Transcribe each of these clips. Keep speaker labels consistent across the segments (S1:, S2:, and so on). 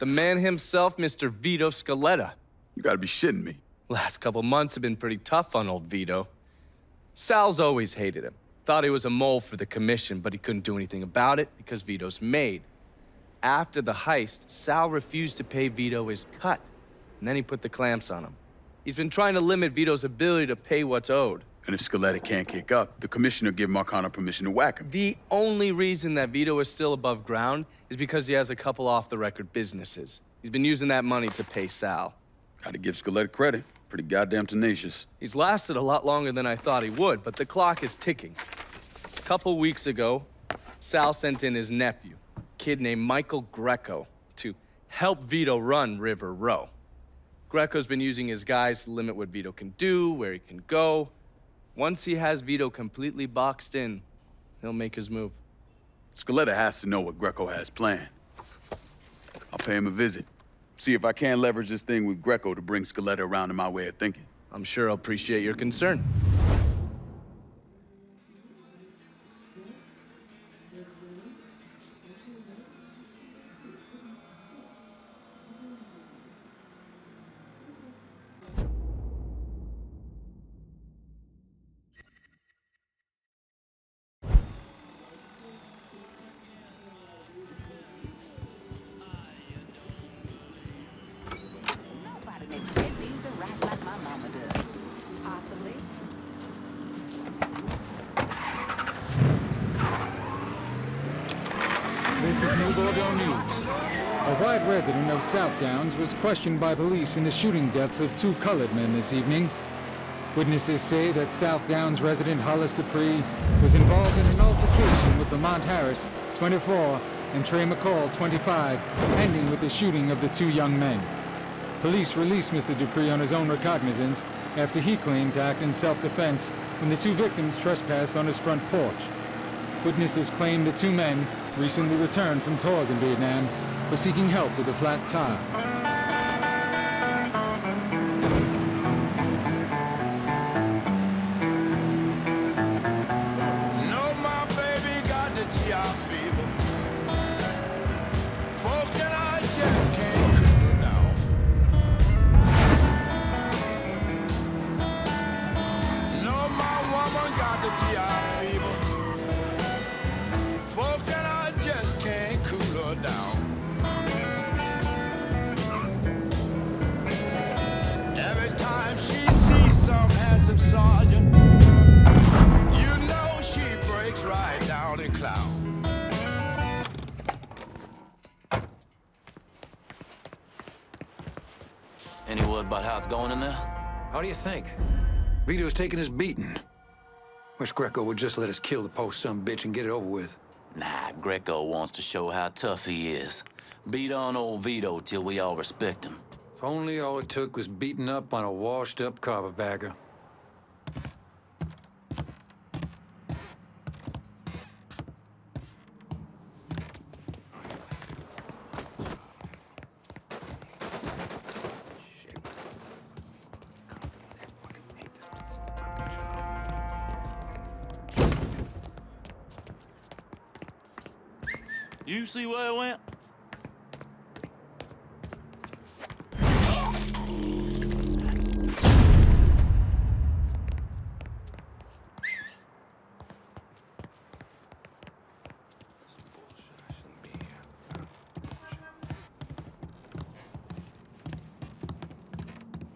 S1: The man himself, Mr. Vito Scaletta.
S2: You gotta be shitting me.
S1: Last couple months have been pretty tough on old Vito. Sal's always hated him. Thought he was a mole for the commission, but he couldn't do anything about it because Vito's made. After the heist, Sal refused to pay Vito his cut, and then he put the clamps on him. He's been trying to limit Vito's ability to pay what's owed.
S2: And if Scaletta can't kick up, the commissioner give Marcano permission to whack him.
S1: The only reason that Vito is still above ground is because he has a couple off-the-record businesses. He's been using that money to pay Sal.
S2: Gotta give Scaletta credit. Pretty goddamn tenacious.
S1: He's lasted a lot longer than I thought he would, but the clock is ticking. A couple weeks ago, Sal sent in his nephew, a kid named Michael Grecko, to help Vito run River Row. Grecko's been using his guys to limit what Vito can do, where he can go. Once he has Vito completely boxed in, he'll make his move.
S2: Scaletta has to know what Grecko has planned. I'll pay him a visit. See if I can't leverage this thing with Grecko to bring Scaletta around to my way of thinking.
S1: I'm sure he'll appreciate your concern.
S3: A white resident of South Downs was questioned by police in the shooting deaths of two colored men this evening. Witnesses say that South Downs resident Hollis Dupree was involved in an altercation with Lamont Harris, 24, and Trey McCall, 25, ending with the shooting of the two young men. Police released Mr. Dupree on his own recognizance after he claimed to act in self-defense when the two victims trespassed on his front porch. Witnesses claim the two men, recently returned from tours in Vietnam, were seeking help with a flat tire.
S4: No, my baby got the GI fever. Folks that I just can't cool her down. No, my woman got the GI fever. Folks that I just can't cool her down. Every time she sees some handsome sergeant, you know she breaks right down and clown.
S5: Any word about how it's going in there?
S6: How do you think? Vito's taking his beating. Wish Grecko would just let us kill the post-some bitch and get it over with.
S5: Nah, Grecko wants to show how tough he is. Beat on old Vito till we all respect him.
S6: If only all it took was beating up on a washed-up carpetbagger.
S5: You see where it went?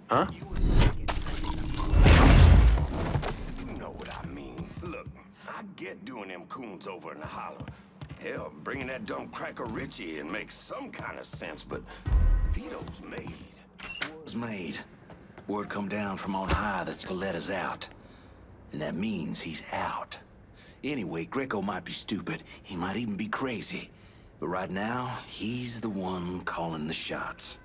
S4: Huh?
S7: You know what I mean. Look, I get doing them coons over in the holler. Hell, bringing that dumb cracker Richie in makes some kind of sense, but Vito's made.
S8: Was made. Word come down from on high that Scaletta's out. And that means he's out. Anyway, Grecko might be stupid. He might even be crazy. But right now, he's the one calling the shots.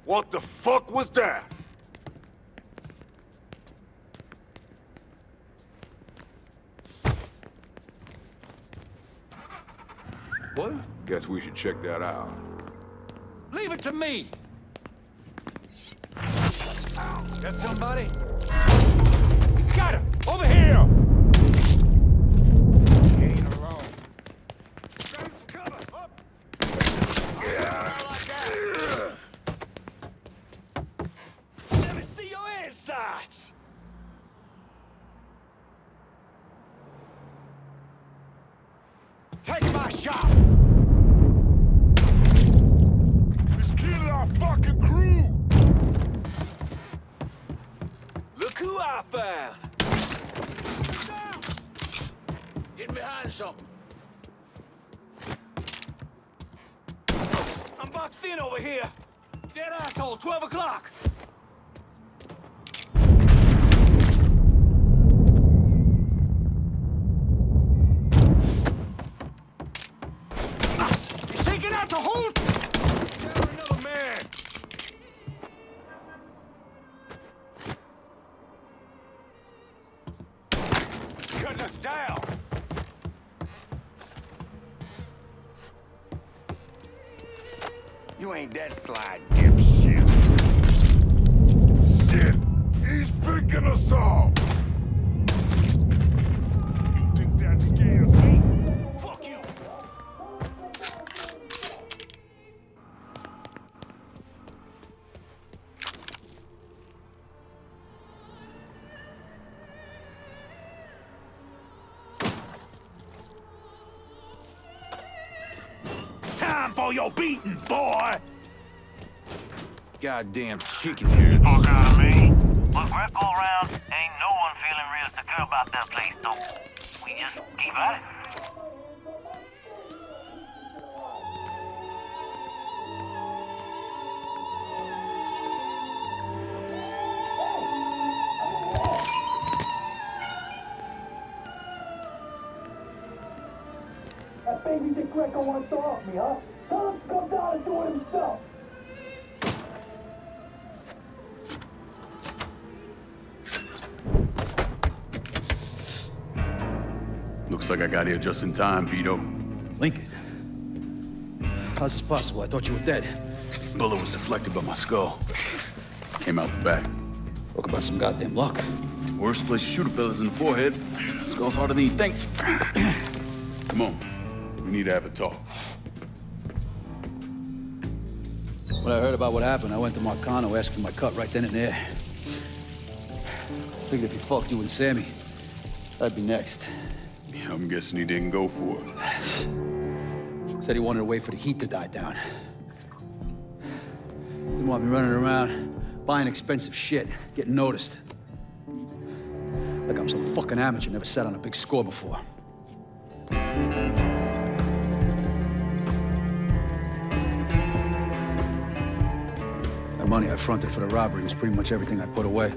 S7: What the fuck was that?
S6: What?
S9: Guess we should check that out.
S6: Leave it to me! Got somebody? Got him! Over here!
S4: Take my shot! It's killing our fucking crew!
S8: Look who I found! Getting behind something. I'm boxed in over here. Dead asshole, 12 o'clock. He's taking out the whole...
S4: Down another man! He's cutting us down!
S7: You ain't that sly dipshit.
S4: Shit! He's picking us off! You think that scares me? Fuck you! Time for your beating, boy!
S8: Goddamn chicken heads.
S10: Fuck out of me. With Grecko around, ain't no one feeling real secure about that place, so we just keep at it.
S11: That baby that Grecko wants to off me, huh? Tell him to come down and do it himself.
S2: Looks like I got here just in time, Vito.
S12: Lincoln. How's this possible? I thought you were dead.
S2: Bullet was deflected by my skull. Came out the back.
S12: Talk about some goddamn luck.
S2: Worst place to shoot a fella's in the forehead. Skull's harder than you think. Come on. We need to have a talk.
S12: When I heard about what happened, I went to Marcano, asked for my cut right then and there. Figured if he fucked you and Sammy, I'd be next.
S2: Yeah, I'm guessing he didn't go for it.
S12: Said he wanted to wait for the heat to die down. Didn't want me running around, buying expensive shit, getting noticed. Like I'm some fucking amateur, never sat on a big score before. The money I fronted for the robbery was pretty much everything I put away.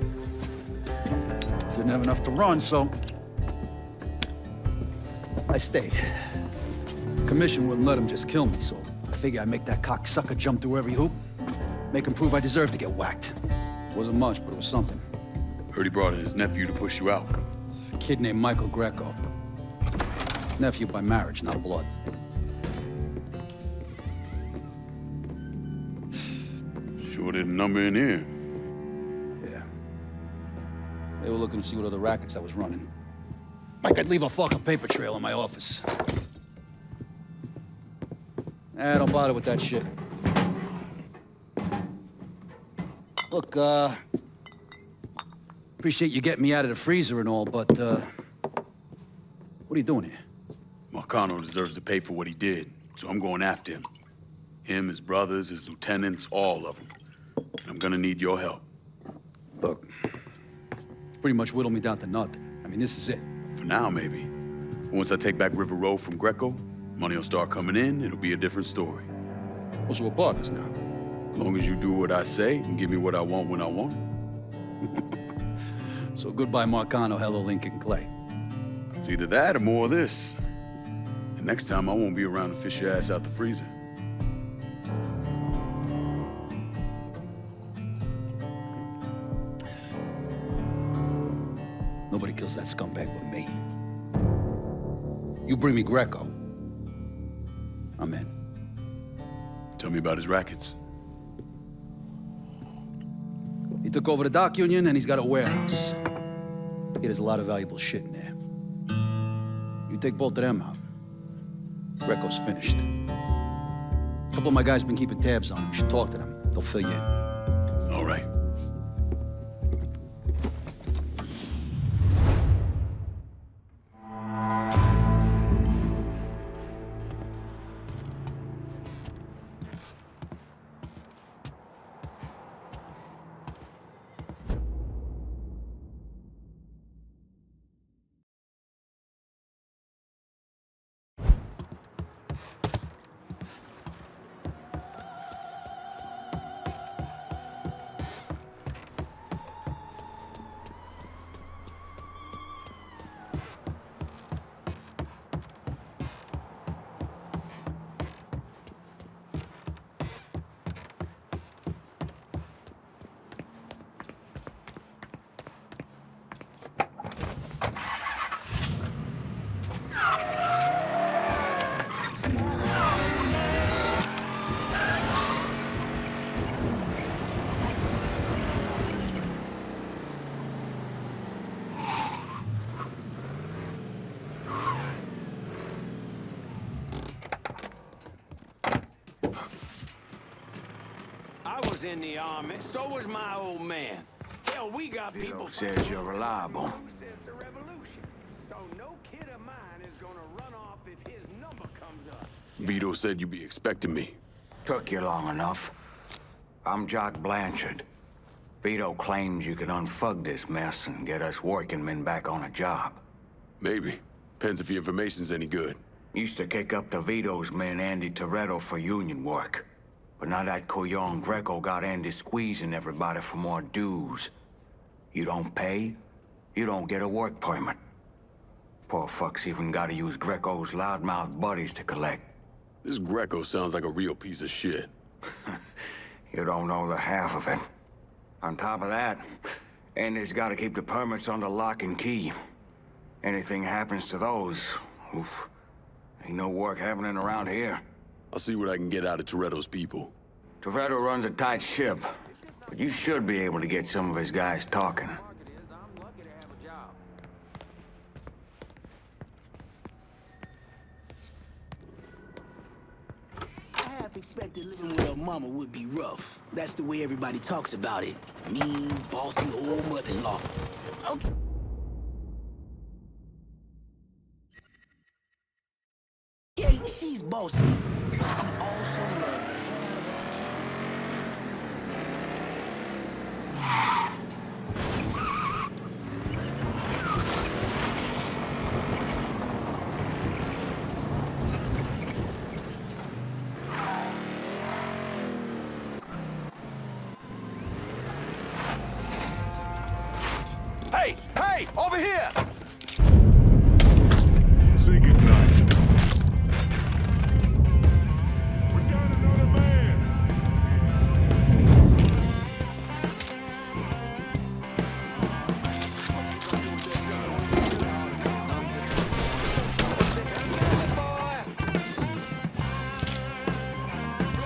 S12: Didn't have enough to run, so I stayed. Commission wouldn't let him just kill me, so I figured I'd make that cocksucker jump through every hoop. Make him prove I deserve to get whacked. Wasn't much, but it was something.
S2: Heard he brought in his nephew to push you out.
S12: A kid named Michael Grecko. Nephew by marriage, not blood.
S2: Sure did a number in here.
S12: Yeah. They were looking to see what other rackets I was running. Like I'd leave a fucking paper trail in my office. Don't bother with that shit. Look, appreciate you getting me out of the freezer and all, but, what are you doing here?
S2: Marcano deserves to pay for what he did, so I'm going after him. Him, his brothers, his lieutenants, all of them. And I'm gonna need your help.
S12: Look, pretty much whittled me down to nothing. I mean, this is it.
S2: For now, maybe. But once I take back River Road from Grecko, money will start coming in, it'll be a different story.
S12: Also, we're partners now.
S2: As long as you do what I say and give me what I want when I want it.
S12: So goodbye, Marcano, hello, Lincoln Clay.
S2: It's either that or more of this. And next time, I won't be around to fish your ass out the freezer.
S12: Nobody kills that scumbag but me. You bring me Grecko, I'm in.
S2: Tell me about his rackets.
S12: He took over the dock union and he's got a warehouse. There's a lot of valuable shit in there. You take both of them out, Grecko's finished. A couple of my guys been keeping tabs on him. You should talk to them. They'll fill you in.
S2: All right.
S8: in the army. So was my old man. Hell, we got people says you're reliable. So no kid of mine is gonna run off if his number comes up.
S2: Vito said you'd be expecting me.
S8: Took you long enough. I'm Jock Blanchard. Vito claims you can unfug this mess and get us working men back on a job.
S2: Maybe. Depends if the information's any good.
S8: Used to kick up to Vito's man Andy Toretto for union work. But now that couillon Grecko got Andy squeezing everybody for more dues. You don't pay, you don't get a work permit. Poor fuck's even gotta use Grecko's loudmouth buddies to collect.
S2: This Grecko sounds like a real piece of shit.
S8: You don't know the half of it. On top of that, Andy's gotta keep the permits under lock and key. Anything happens to those, oof, ain't no work happening around here.
S2: I'll see what I can get out of Toretto's people.
S8: Toretto runs a tight ship, but you should be able to get some of his guys talking.
S13: I half expected living with her mama would be rough. That's the way everybody talks about it. Mean, bossy old mother-in-law. Okay. Yeah, she's bossy, but she also loves her.
S7: Hey! Hey! Over here!
S9: Say goodnight to them. We got another man.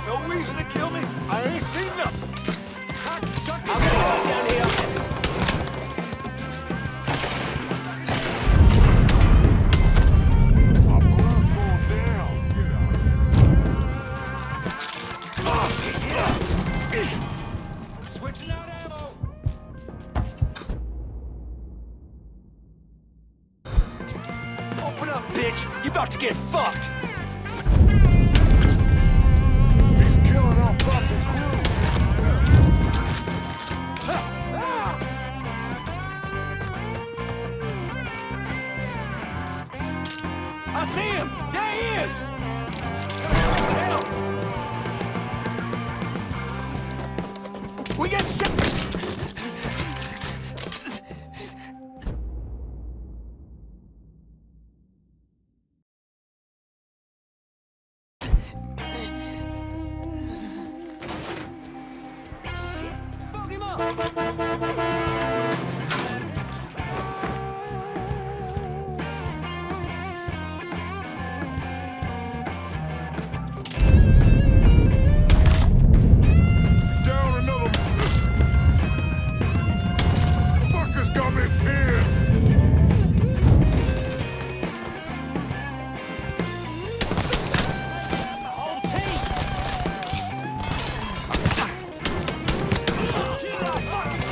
S7: No reason to kill me. I ain't seen nothing.
S13: I'll get down here.
S8: Switching out ammo!
S7: Open up, bitch! You about to get fucked!
S9: He's killing our fucking crew.
S8: I see him! There he is! We get shot! Fuck him up!
S9: Down another. Fuckers got me pinned.
S8: Whole team! Keep our fucking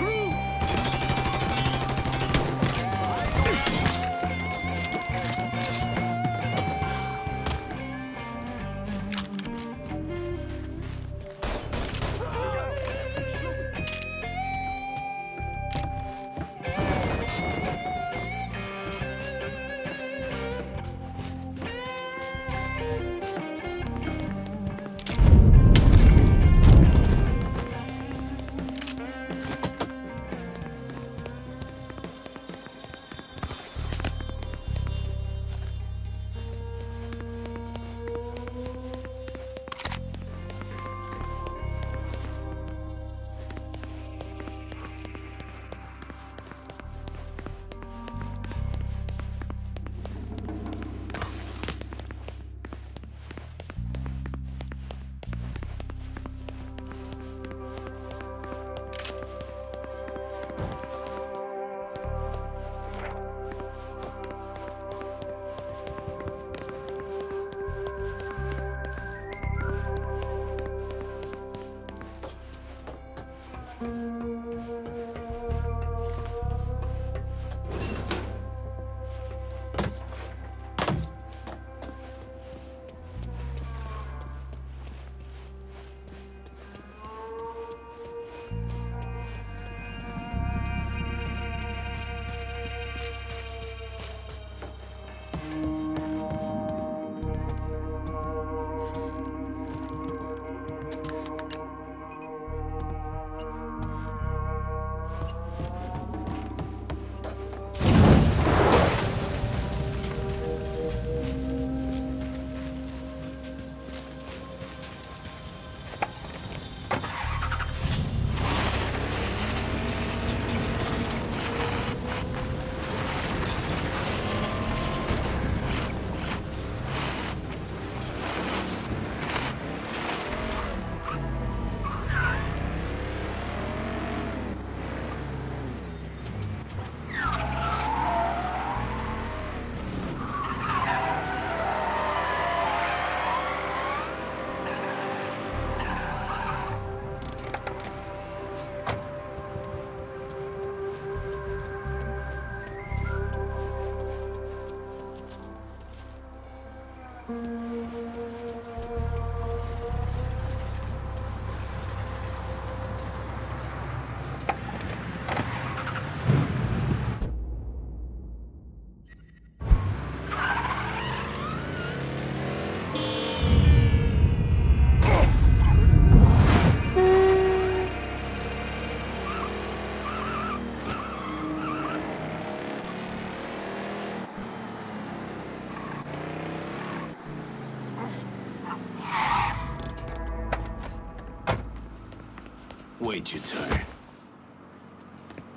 S8: Wait your turn.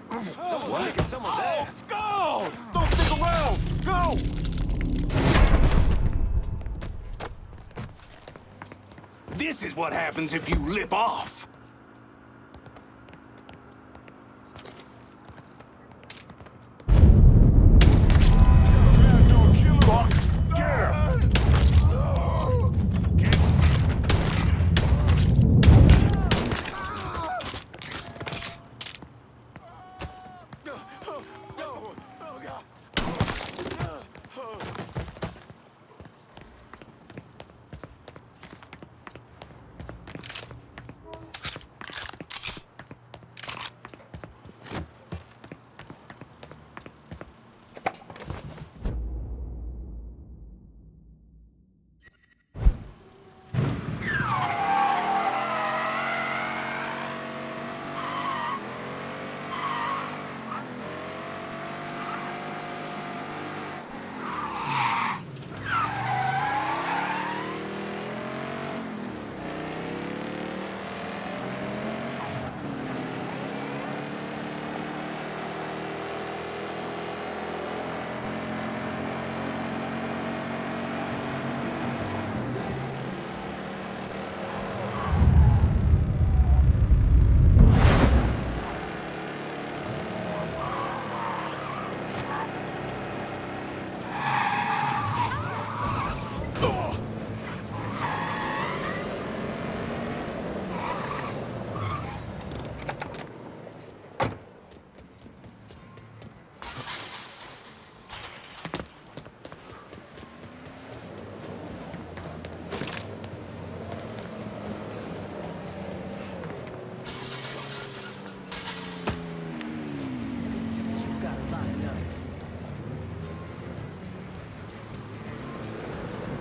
S4: Someone's kicking someone's ass. Go! Don't stick around! Go!
S8: This is what happens if you lip off.
S9: Don't kill him. Get him.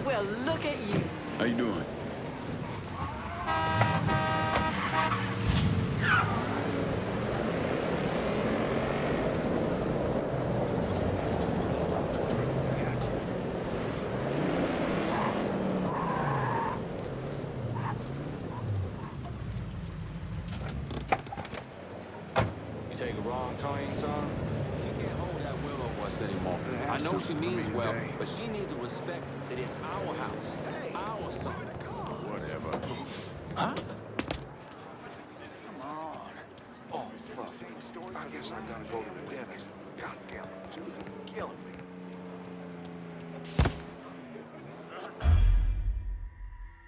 S11: Well, look at you.
S2: How you doing?
S14: You take a wrong turn, son? She can't hold that will over us anymore. I know she means well, but she needs to respect that it's our house, our son.
S9: Whatever.
S14: Huh?
S9: Come on. Oh, fuck. I guess I gotta go to the dentist. Goddamn tooth is killing me.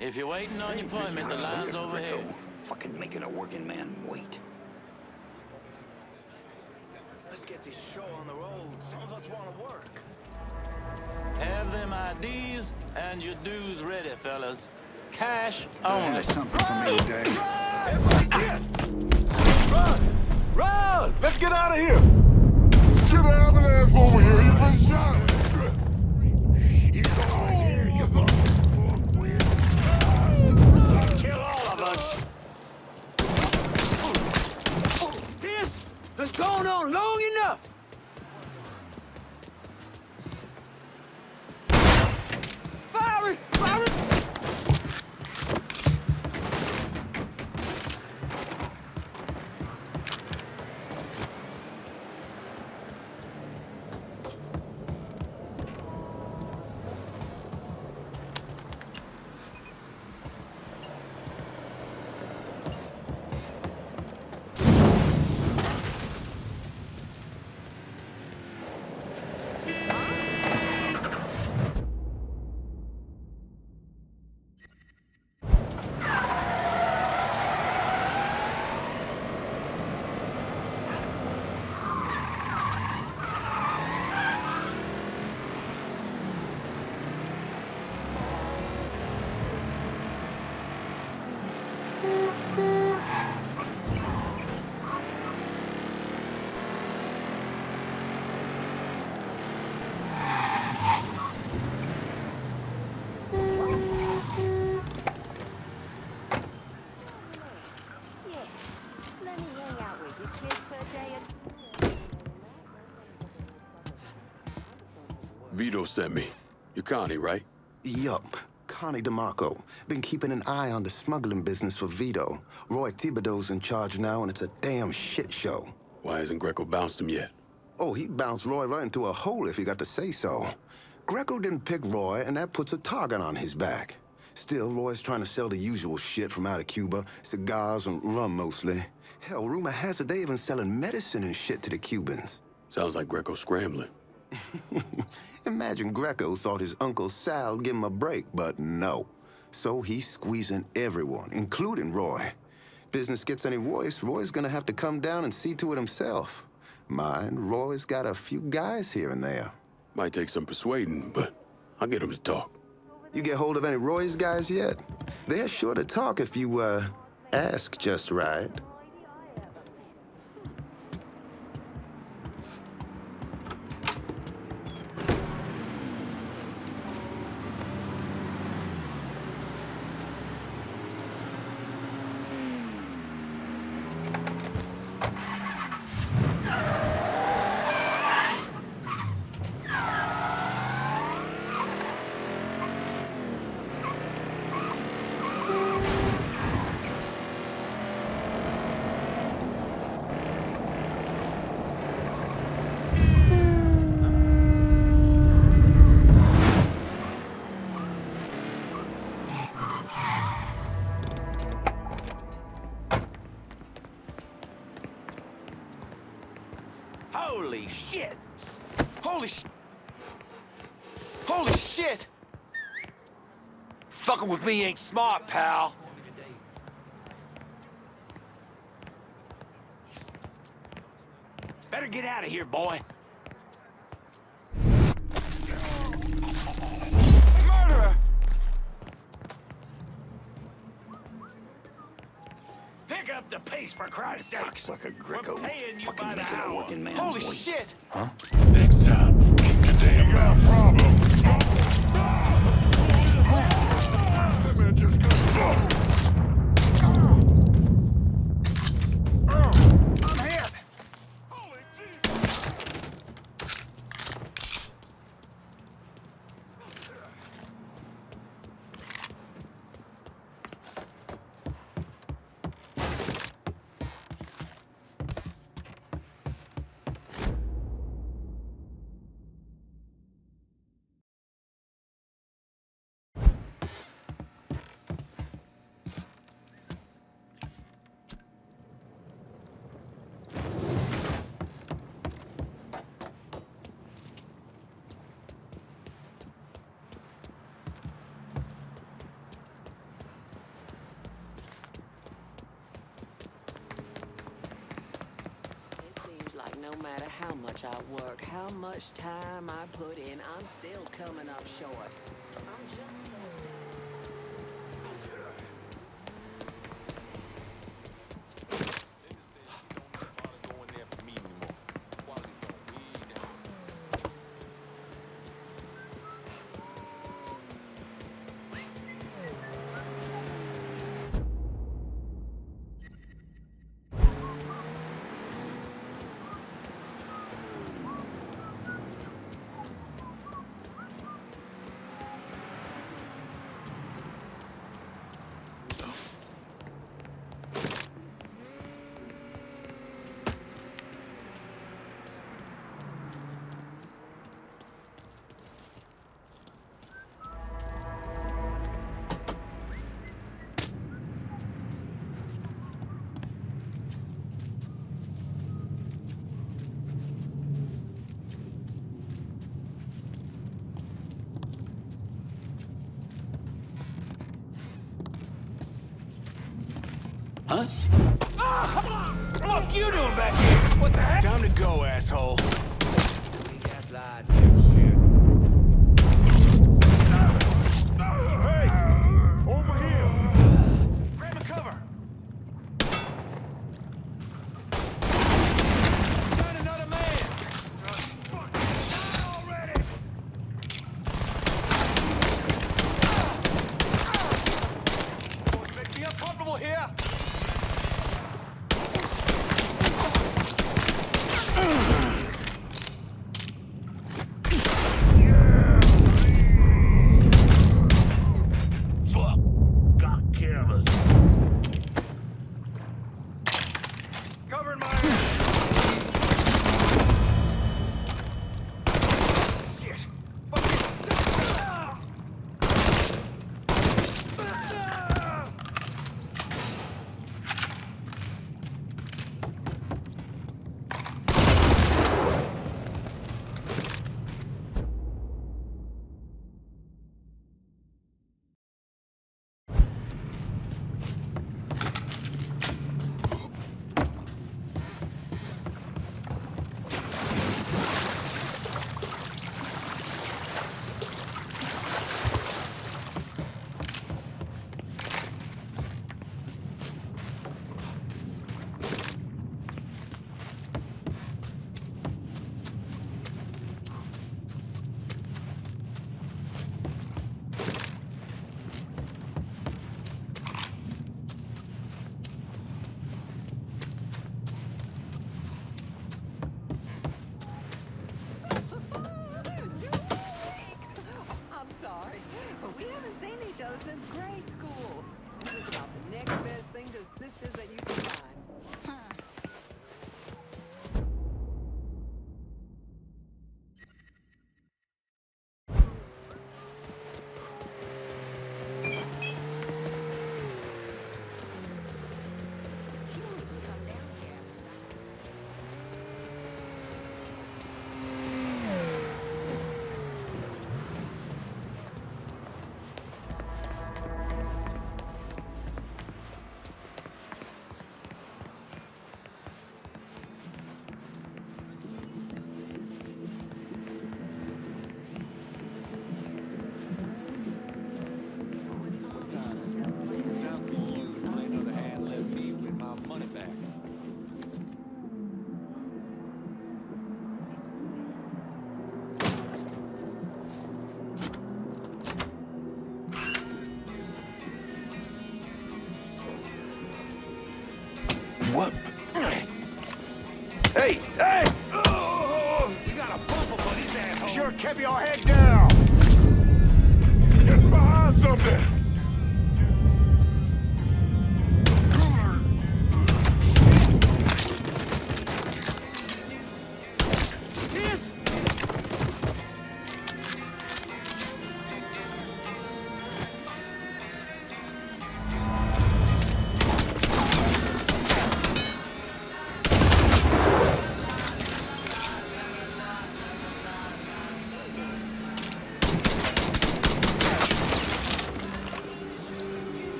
S5: If you're waiting on your appointment, the line's over here.
S8: Fucking making a working man wait.
S4: Let's get this show on the road. Some of us want to work.
S5: Have them IDs and your dues ready, fellas. Cash only.
S6: That's something for me today.
S4: Everybody get! Run! Run! Let's get out of here!
S9: Get the ambulance over here. He's been shot. He's over here, you motherfucker.
S4: Kill all of us! This has gone on long enough! Fire it! Fire it!
S2: Vito sent me. You're Connie, right?
S7: Yup. Connie DeMarco. Been keeping an eye on the smuggling business for Vito. Roy Thibodeau's in charge now, and it's a damn shit show.
S2: Why hasn't Grecko bounced him yet?
S7: Oh, he'd bounce Roy right into a hole if he got to say so. Grecko didn't pick Roy, and that puts a target on his back. Still, Roy's trying to sell the usual shit from out of Cuba. Cigars and rum, mostly. Hell, rumor has it they even selling medicine and shit to the Cubans.
S2: Sounds like Grecko's scrambling.
S7: Imagine Grecko thought his Uncle Sal'd give him a break, but no. So he's squeezing everyone, including Roy. Business gets any worse, Roy's gonna have to come down and see to it himself. Mind, Roy's got a few guys here and there.
S2: Might take some persuading, but I'll get him to talk.
S7: You get hold of any Roy's guys yet? They're sure to talk if you, ask just right.
S8: Holy shit! Holy sh... Holy shit! Fucking with me ain't smart, pal. Better get out of here, boy. Murderer! Pick up the pace, for Christ's sake.
S7: Cocksucker Grecko.
S8: We're paying you
S7: Fucking
S8: by the
S7: making a
S8: hour.
S7: working man
S8: Holy
S7: wait.
S8: shit!
S7: Huh?
S9: Next time, keep your damn mouth problem. That man just got...
S8: I'm hit!
S9: Holy Jesus!
S15: No matter how much I work, how much time I put in, I'm still coming up short. I'm just so
S8: Huh? Ah! What you doing back here? What the heck? Time to go, asshole. Hey! Over here! Grab a cover! Got another man! Fuck! Die already! Don't make me uncomfortable here!
S9: your head down! Get behind something!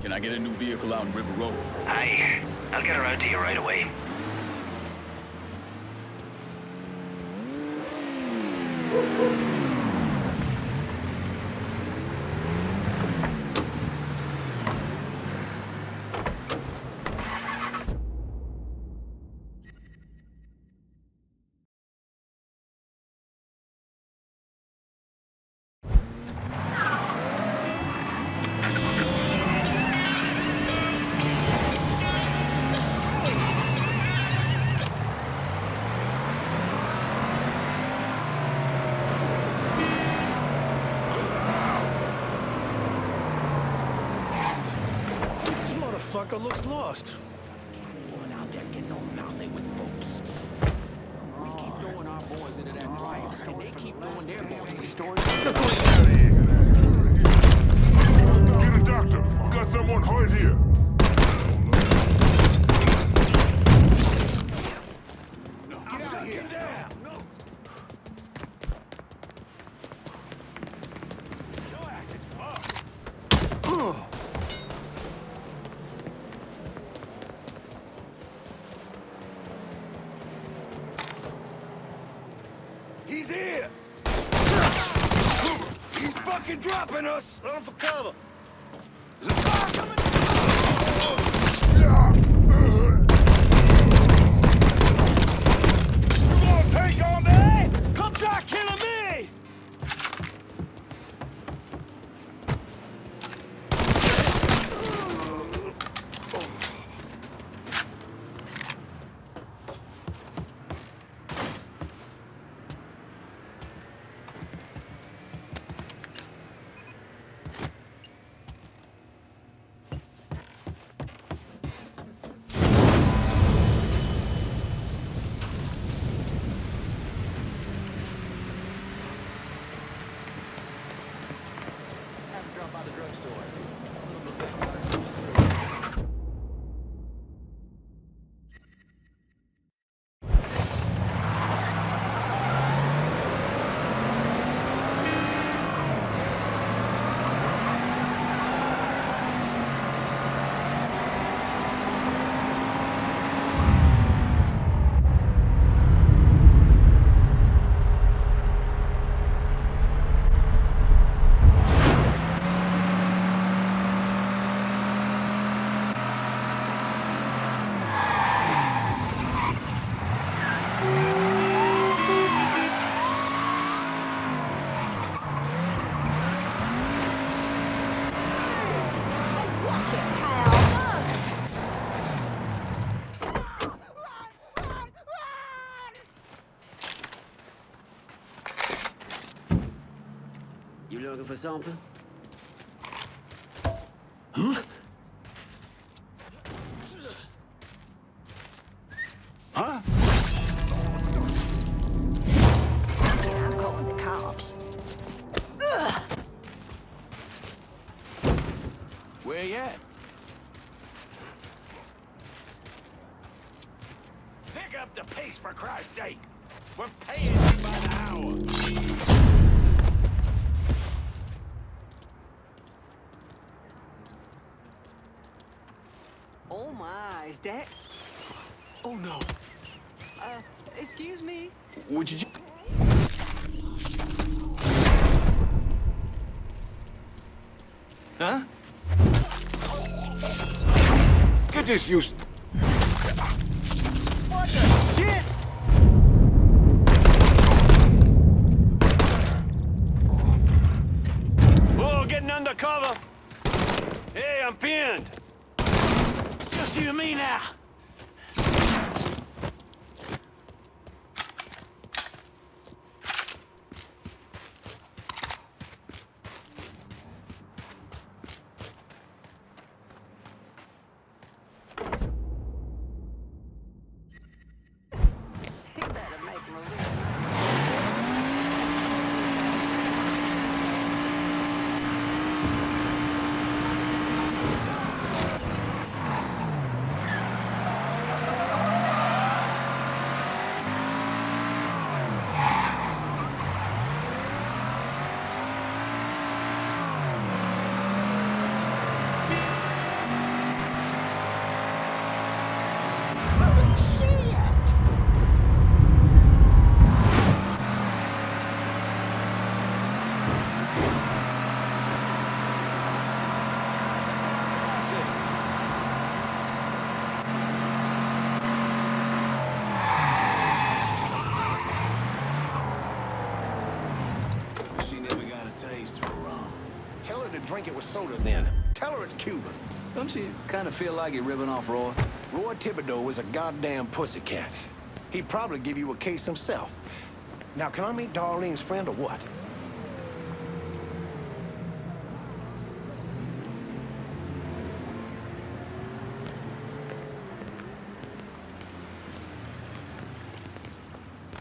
S2: Can I get a new vehicle out in River Road?
S10: Aye, I'll get around to you right away.
S6: Motherfucker looks lost.
S13: Going out there getting all mouthy with folks.
S14: We keep throwing our boys into that fight, and they keep throwing their boys in stories.
S9: Get a doctor! We got someone hurt here!
S13: Get out here!
S9: Your ass is fucked!
S6: He's here! He's fucking dropping us! Run for cover! There's a car coming!
S9: You gonna take on me? Come try killing me!
S13: You looking for something?
S6: Huh? Huh?
S13: I'm calling the cops.
S14: Where you at?
S9: Pick up the pace, for Christ's sake!
S14: We're paying you by the hour.
S15: Oh my, is that?
S8: Oh no.
S15: Excuse me?
S8: Would you?
S14: Huh?
S8: Get this used.
S14: What the shit? Whoa, getting under cover. Hey, I'm pinned. It's just you and me now.
S8: Drink it with soda then. Tell her it's Cuban.
S13: Don't you kind of feel like you're ripping off Roy?
S8: Roy Thibodeau is a goddamn pussycat. He'd probably give you a case himself. Now, can I meet Darlene's friend or what?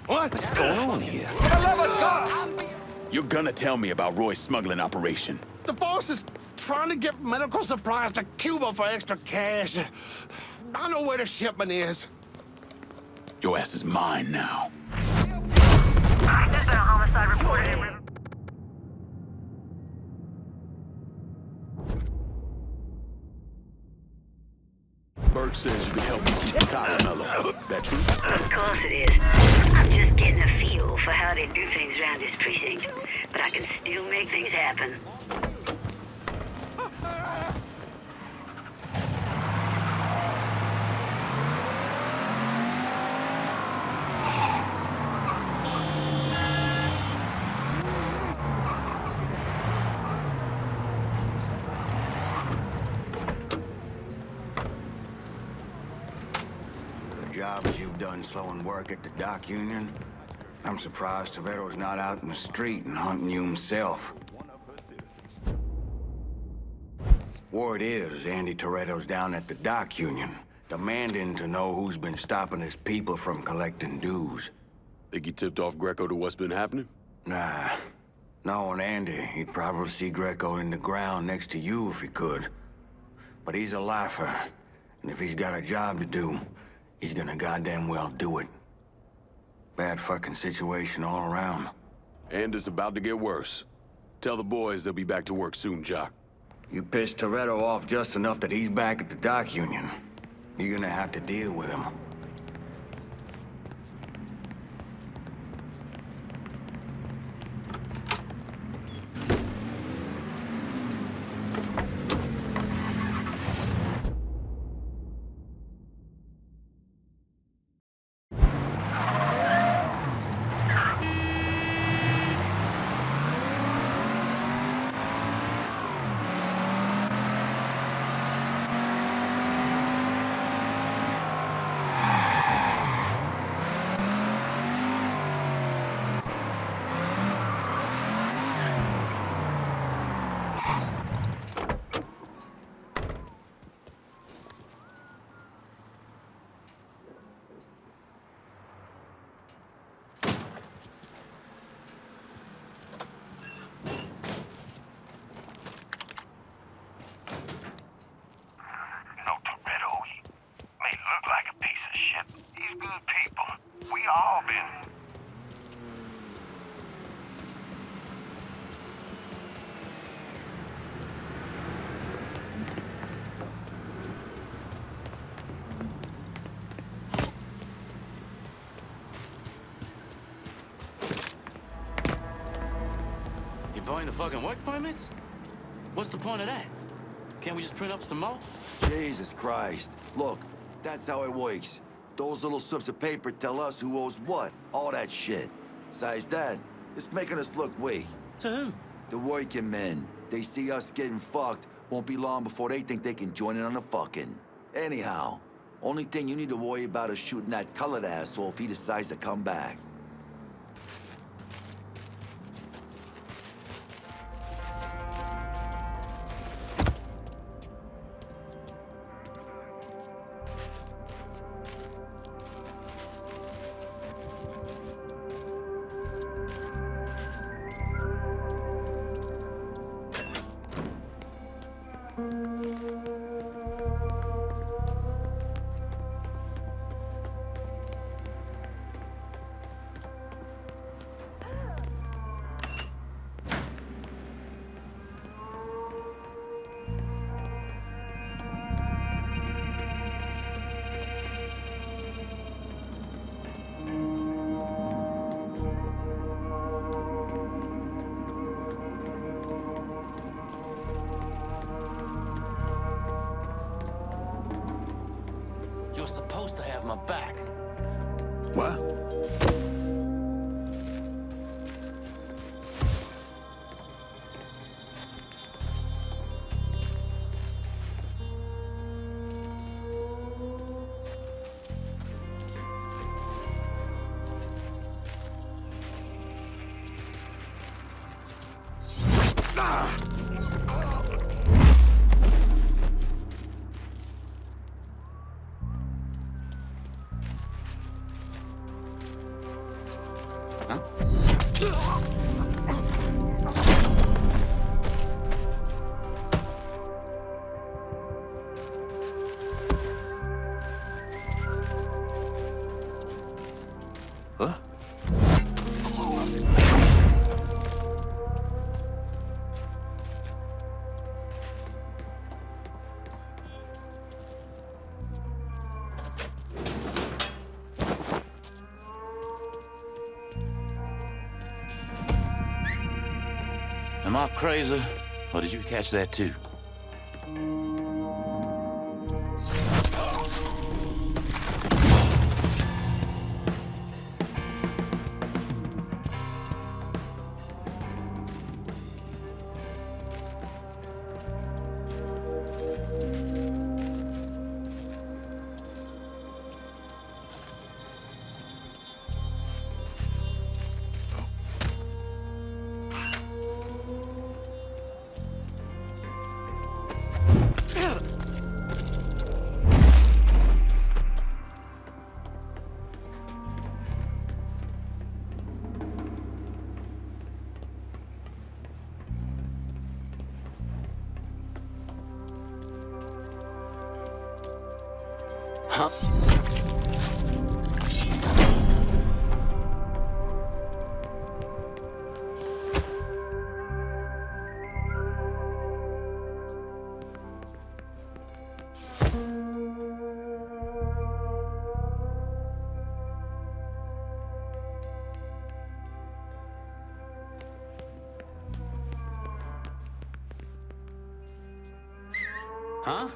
S2: What's going on here?
S8: For the love of God!
S2: You're gonna tell me about Roy's smuggling operation.
S8: The boss is trying to get medical supplies to Cuba for extra cash. I know where the shipment is.
S2: Your ass is mine now.
S10: There's been a homicide reported in River.
S2: Burke says you can help me keep the cops mellow. That true?
S16: Of course it is. I'm just getting a feel for how they do things around this precinct. But I can still make things happen.
S8: Jobs you've done slowing work at the dock union. I'm surprised Toretto's not out in the street and hunting you himself. Word is Andy Toretto's down at the dock union, demanding to know who's been stopping his people from collecting dues.
S2: Think he tipped off Grecko to what's been happening?
S8: Nah. Knowing Andy, he'd probably see Grecko in the ground next to you if he could. But he's a lifer, and if he's got a job to do, he's gonna goddamn well do it. Bad fucking situation all around.
S2: And it's about to get worse. Tell the boys they'll be back to work soon, Jock.
S8: You pissed Toretto off just enough that he's back at the dock union. You're gonna have to deal with him.
S5: the fucking work permits? What's the point of that? Can't we just print up some more?
S17: Jesus Christ. Look, that's how it works. Those little slips of paper tell us who owes what. All that shit. Besides that, it's making us look weak.
S5: To who?
S17: The working men. They see us getting fucked. Won't be long before they think they can join in on the fucking. Anyhow, only thing you need to worry about is shooting that colored asshole if he decides to come back.
S5: You're supposed to have my back.
S17: What?
S8: Am I crazy, or did you catch that too?
S17: Huh?
S5: Huh?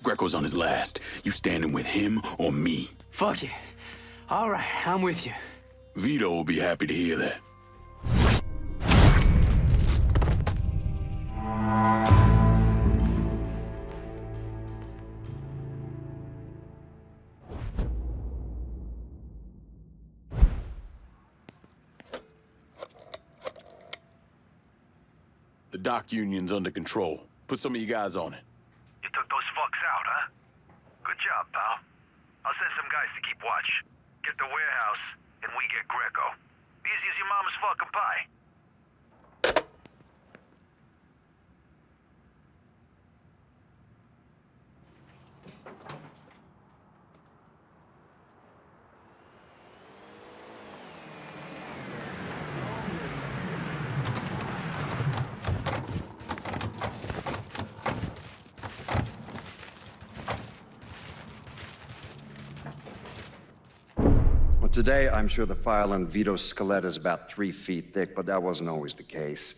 S2: Grecko's on his last. You standing with him or me?
S13: Fuck you. All right, I'm with you.
S2: Vito will be happy to hear that. The dock union's under control. Put some of you guys on it.
S10: You took those fucks out, huh? Good job, pal. I'll send some guys to keep watch. Get the warehouse, and we get Grecko. Easy as your mama's fucking pie.
S18: Today, I'm sure the file on Vito's skeleton is about 3 feet thick, but that wasn't always the case.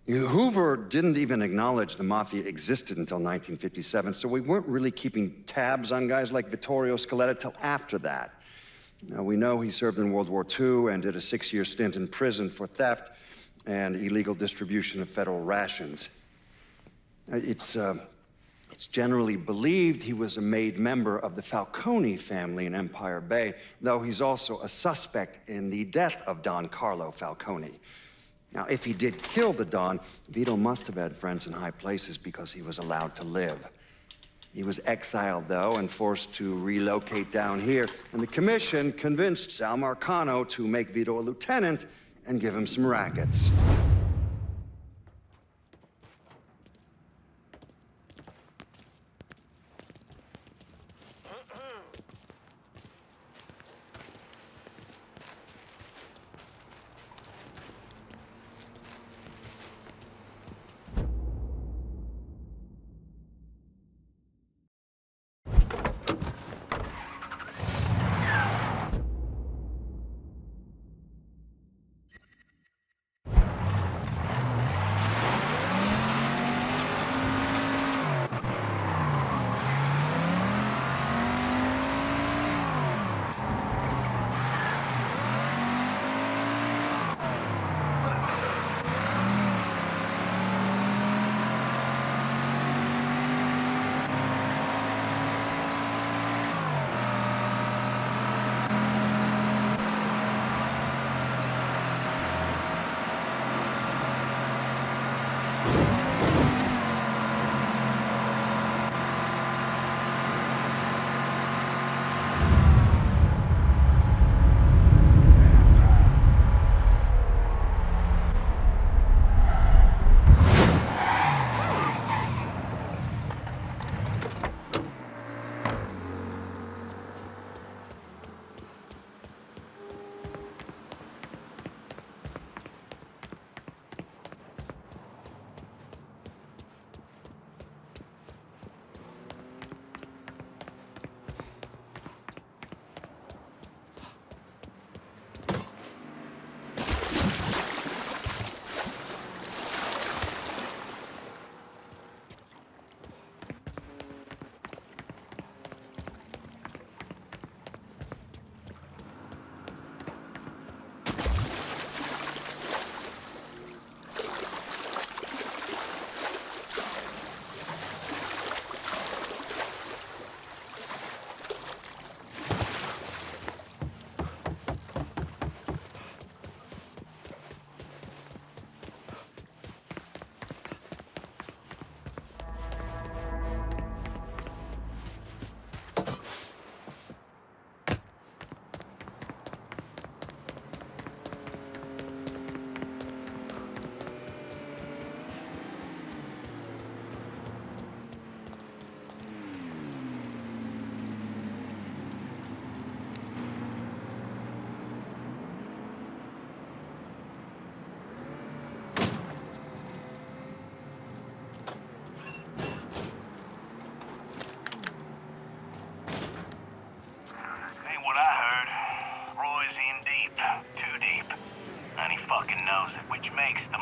S18: Hoover didn't even acknowledge the Mafia existed until 1957, so we weren't really keeping tabs on guys like Vittorio Scaletta till after that. Now, we know he served in World War II and did a 6-year stint in prison for theft and illegal distribution of federal rations. It's generally believed he was a made member of the Falcone family in Empire Bay, though he's also a suspect in the death of Don Carlo Falcone. Now, if he did kill the Don, Vito must have had friends in high places because he was allowed to live. He was exiled, though, and forced to relocate down here, and the commission convinced Sal Marcano to make Vito a lieutenant and give him some rackets.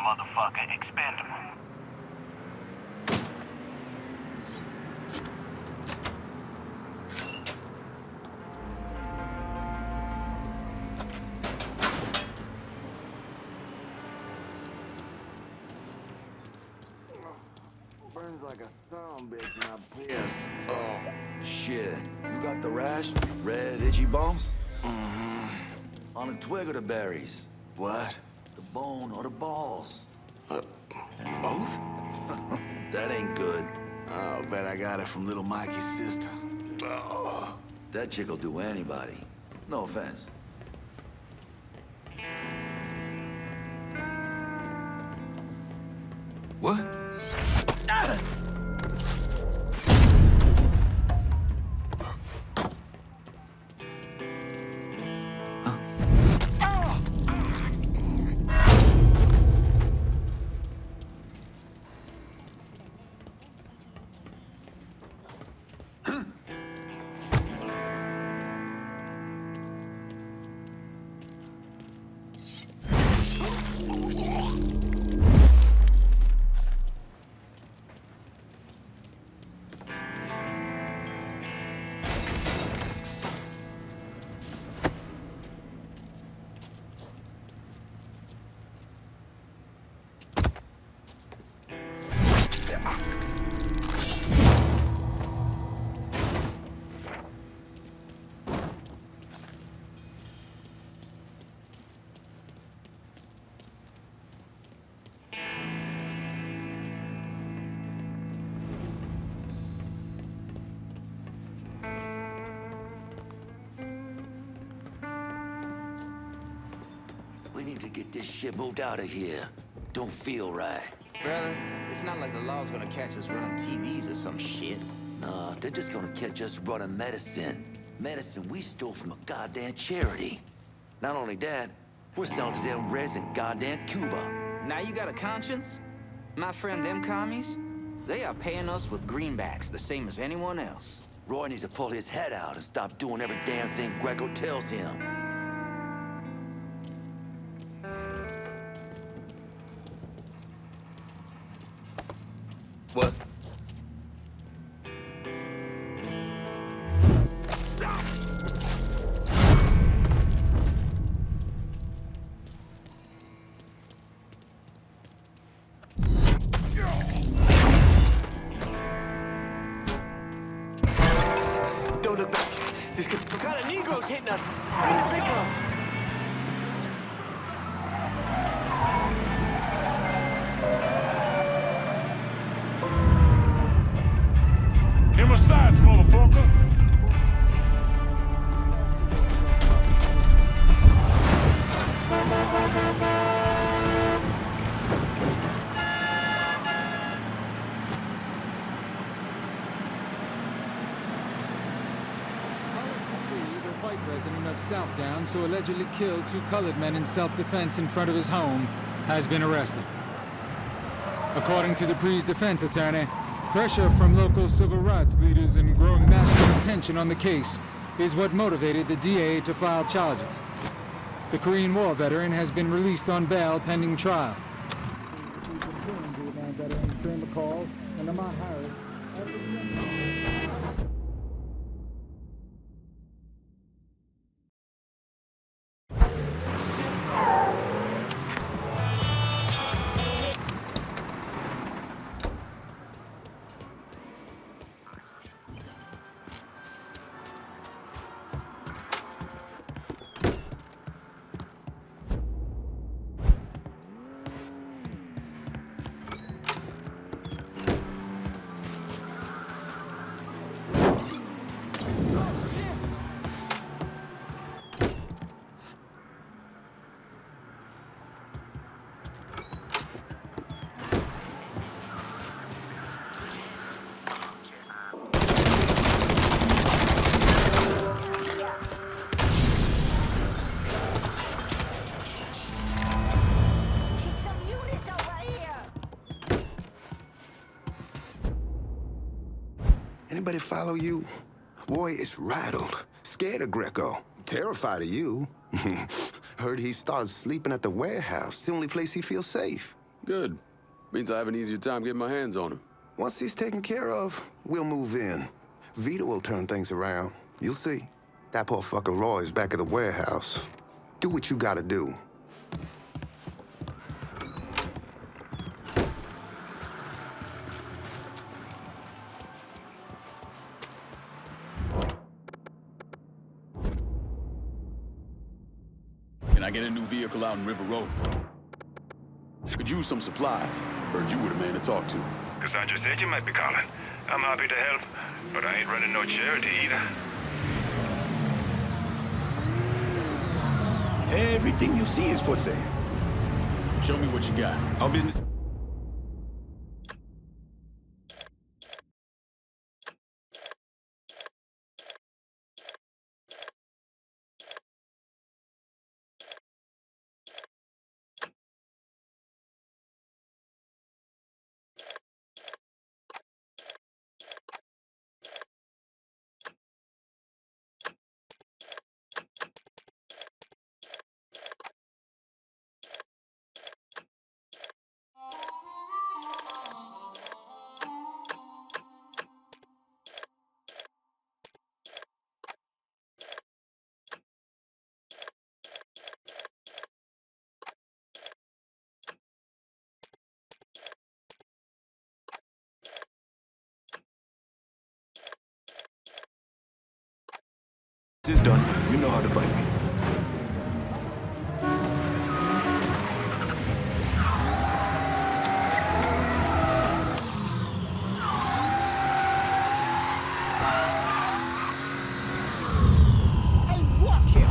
S10: motherfucker expendable.
S17: Burns like a son bitch when I piss. Oh, shit. You got the rash? Red, itchy bumps? Mm-hmm. On a twig or the berries? What? The bone or the balls?
S8: Both?
S17: That ain't good.
S8: Oh, bet I got it from little Mikey's sister.
S17: Oh. That chick'll do anybody. No offense.
S8: What? need to get this shit moved out of here. Don't feel right.
S14: Brother, it's not like the law's gonna catch us running TVs or some shit.
S8: Nah, they're just gonna catch us running medicine. Medicine we stole from a goddamn charity. Not only that, we're selling to them Reds in goddamn Cuba.
S14: Now you got a conscience? My friend, them commies, they are paying us with greenbacks, the same as anyone else.
S8: Roy needs to pull his head out and stop doing every damn thing Grecko tells him.
S1: What?
S11: Don't look back. Just get... What kind of Negroes hitting us? Bring the big ones.
S9: In my sights, motherfucker!
S3: The white resident of South Downs who allegedly killed 2 colored men in self-defense in front of his home has been arrested. According to Dupree's defense attorney, pressure from local civil rights leaders and growing national attention on the case is what motivated the DA to file charges. The Korean War veteran has been released on bail pending trial.
S7: Anybody follow you? Roy is rattled, scared of Grecko, terrified of you. Heard he started sleeping at the warehouse. It's the only place he feels safe.
S2: Good. Means I have an easier time getting my hands on him.
S7: Once he's taken care of, we'll move in. Vito will turn things around. You'll see. That poor fucker Roy is back at the warehouse. Do what you gotta do.
S2: Can I get a new vehicle out in River Road? Could use some supplies. Heard you were the man to talk to.
S19: Cassandra said you might be calling. I'm happy to help, but I ain't running no charity either.
S11: Everything you see is for sale.
S2: Show me what you got.
S11: Our business. This is done. You know how to find me.
S13: Hey, watch him!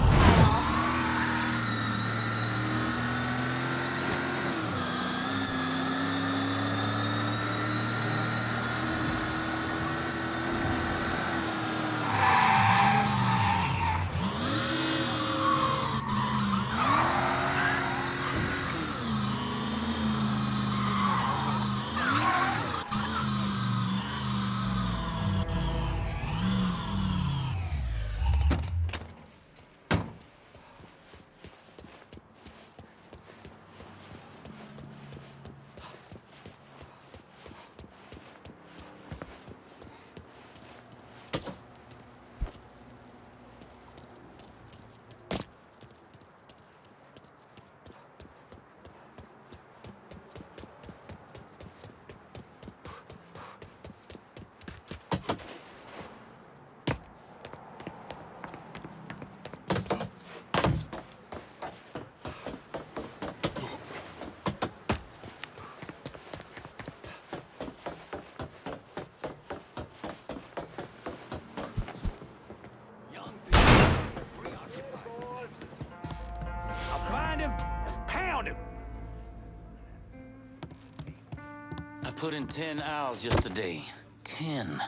S5: put in 10 hours yesterday. 10.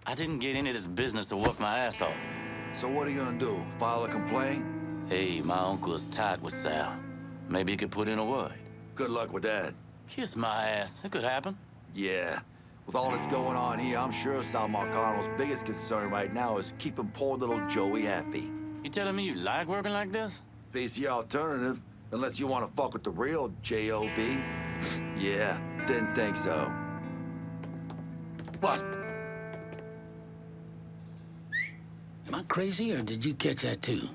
S5: I didn't get into this business to work my ass off.
S8: So what are you gonna do? File a complaint?
S5: Hey, my uncle's tight with Sal. Maybe he could put in a word.
S8: Good luck with that.
S5: Kiss my ass. It could happen.
S8: Yeah. With all that's going on here, I'm sure Sal Marcano's biggest concern right now is keeping poor little Joey happy.
S5: You telling me you like working like this?
S8: It's the alternative, unless you want to fuck with the real J.O.B. Yeah, didn't think so.
S13: What? Am I crazy, or did you catch that too?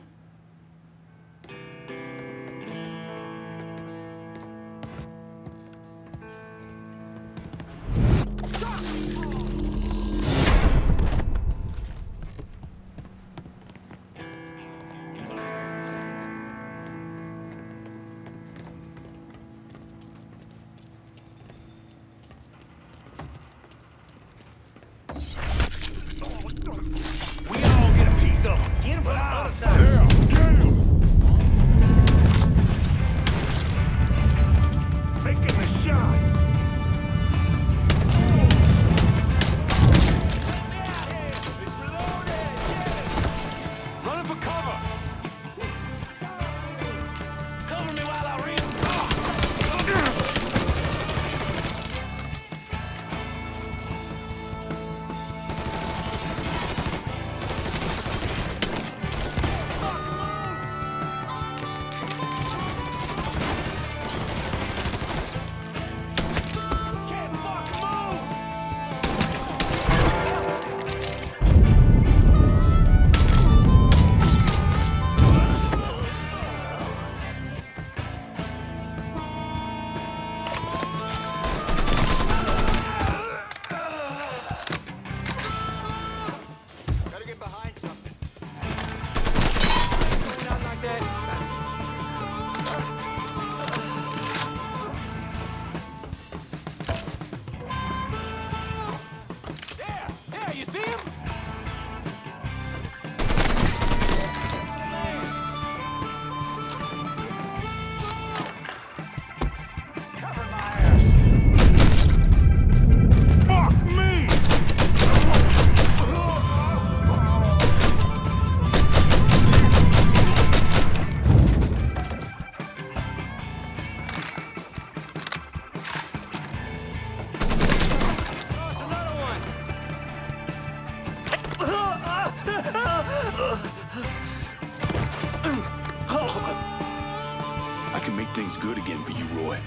S2: Good again for you, Roy.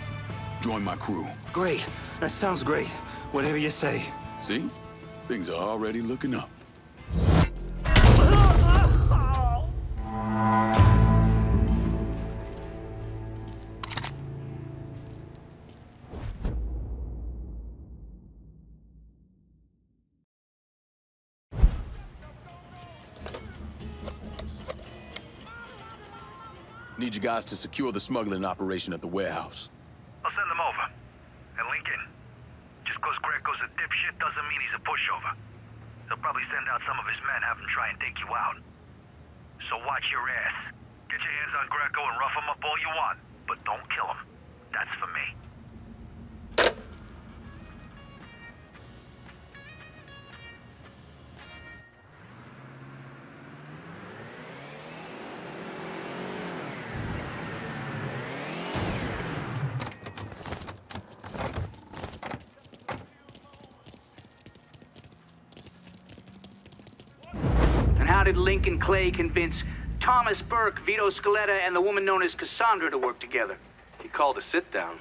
S2: Join my crew.
S11: Great. That sounds great. Whatever you say.
S2: See? Things are already looking up. Need you guys to secure the smuggling operation at the warehouse.
S19: I'll send them over. And Lincoln, just because Grecko's a dipshit doesn't mean he's a pushover. He'll probably send out some of his men, have him try and take you out. So watch your ass. Get your hands on Grecko and rough him up all you want, but don't kill him. That's for me.
S20: How did Lincoln Clay convince Thomas Burke, Vito Scaletta, and the woman known as Cassandra to work together?
S1: He called a sit-down.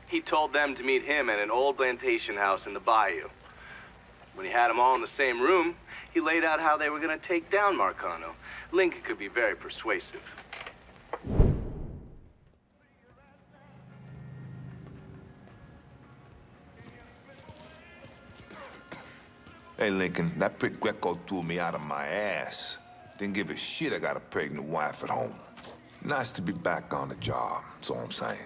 S1: He told them to meet him at an old plantation house in the bayou. When he had them all in the same room, he laid out how they were going to take down Marcano. Lincoln could be very persuasive.
S21: Hey, Lincoln, that prick Grecko threw me out of my ass. Didn't give a shit I got a pregnant wife at home. Nice to be back on the job, that's all I'm saying.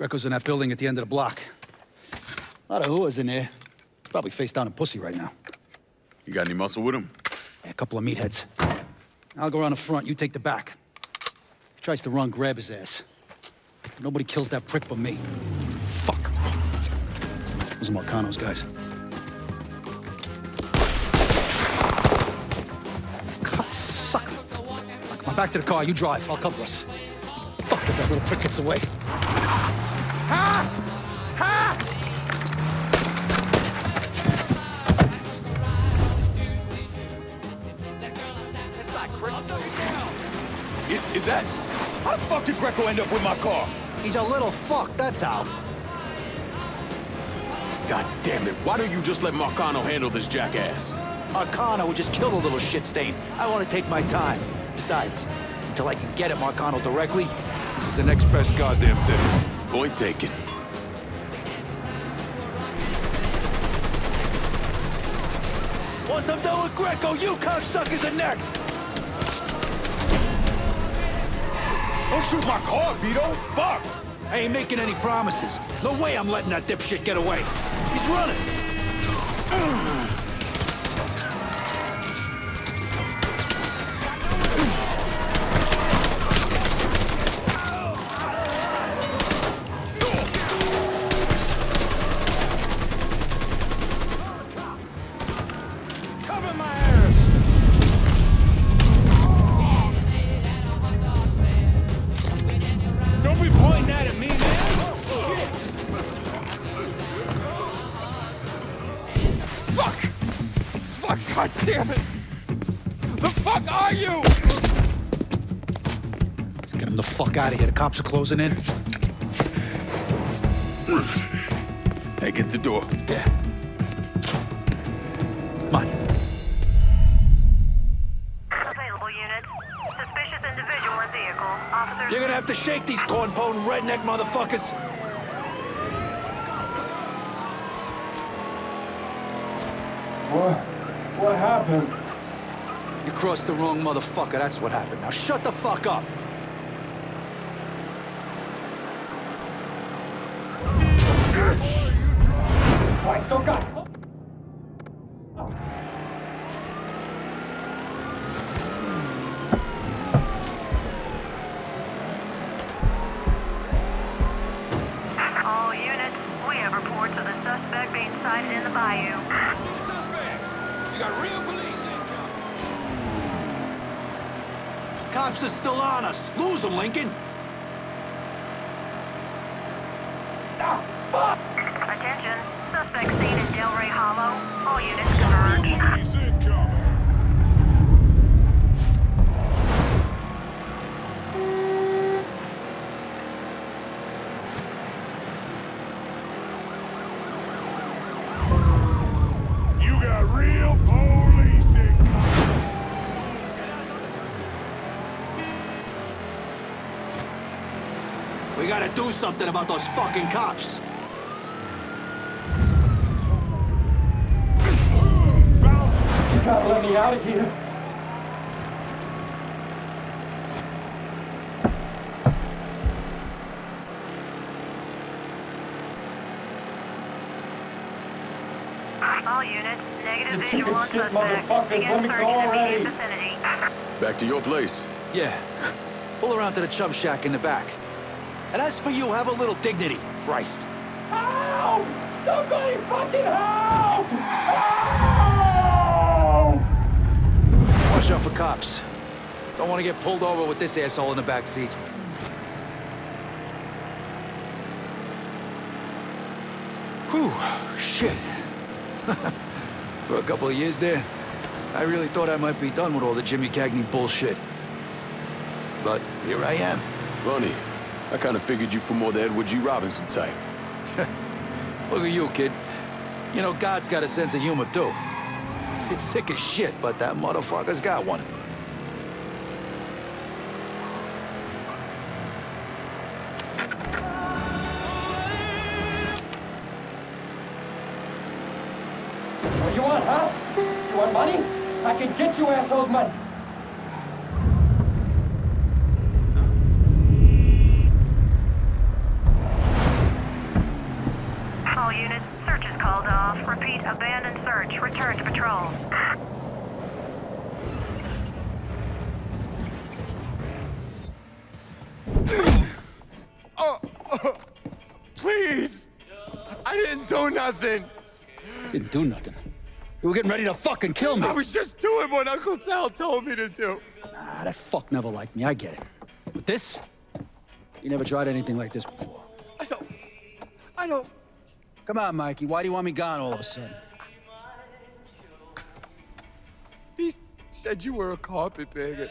S12: Grecko's in that building at the end of the block. A lot of hooas in there. Probably face down in pussy right now.
S2: You got any muscle with him?
S12: Yeah, a couple of meatheads. I'll go around the front, you take the back. If he tries to run, grab his ass. Nobody kills that prick but me. Fuck. Those are Marcano's guys. Cocksucker. Come on, back to the car, you drive, I'll cover us. Fuck if that little prick gets away. Ha! Ha!
S2: Is that... How the fuck did Grecko end up with my car?
S12: He's a little fuck, that's how.
S22: God damn it, why don't you just let Marcano handle this jackass?
S12: Marcano would just kill the little shit stain. I want to take my time. Besides, until I can get at Marcano directly, this is the next best goddamn thing.
S22: Point taken.
S12: Once I'm done with Grecko, you cocksuckers are next!
S22: Don't shoot my car, Vito! Fuck!
S12: I ain't making any promises. No way I'm letting that dipshit get away. He's running!
S22: Cover my ass! Don't be pointing that at me, man! Fuck! Fuck, god damn it! The fuck are you?
S12: Let's get him the fuck out of here. The cops are closing in.
S2: Hey, get the door.
S12: Yeah. Come on.
S16: Available units. Suspicious individual in vehicle. Officers...
S12: You're gonna have to shake these corn-pone redneck motherfuckers.
S22: What happened?
S12: You crossed the wrong motherfucker, that's what happened. Now shut the fuck up.
S22: Christ, oh God!
S16: All units, we have reports of the suspect being sighted in the bayou.
S22: You got real police incoming!
S12: Cops are still on us. Lose them, Lincoln.
S16: Attention, suspect seen in Delray Hollow. All units converge.
S9: Police incoming! You got real police incoming!
S12: We gotta do something about those fucking cops.
S22: You gotta let me out of here.
S16: All units, negative
S22: You
S16: visual on
S22: chicken shit
S16: suspect.
S22: motherfuckers,
S16: Begin
S22: let me
S16: search
S22: go
S16: in
S22: already.
S16: immediate vicinity.
S2: Back to your place.
S12: Yeah. Pull around to the chum shack in the back. And as for you, have a little dignity. Christ.
S22: Help! Somebody fucking help! Help!
S12: Watch out for cops. Don't want to get pulled over with this asshole in the back seat. Whew, shit. For a couple of years there, I really thought I might be done with all the Jimmy Cagney bullshit. But here I am.
S2: Funny. I kind of figured you for more the Edward G. Robinson type.
S12: Look at you, kid. You know, God's got a sense of humor, too. It's sick as shit, but that motherfucker's got one.
S22: What do you want, huh? You want money? I can get you assholes money.
S16: to patrol.
S22: Please! I didn't do nothing!
S12: Didn't do nothing. You were getting ready to fucking kill me.
S22: I was just doing what Uncle Sal told me to do.
S12: Ah, that fuck never liked me, I get it. But this? You never tried anything like this before.
S22: I don't...
S12: Come on, Mikey, why do you want me gone all of a sudden?
S22: He said you were a carpetbagger.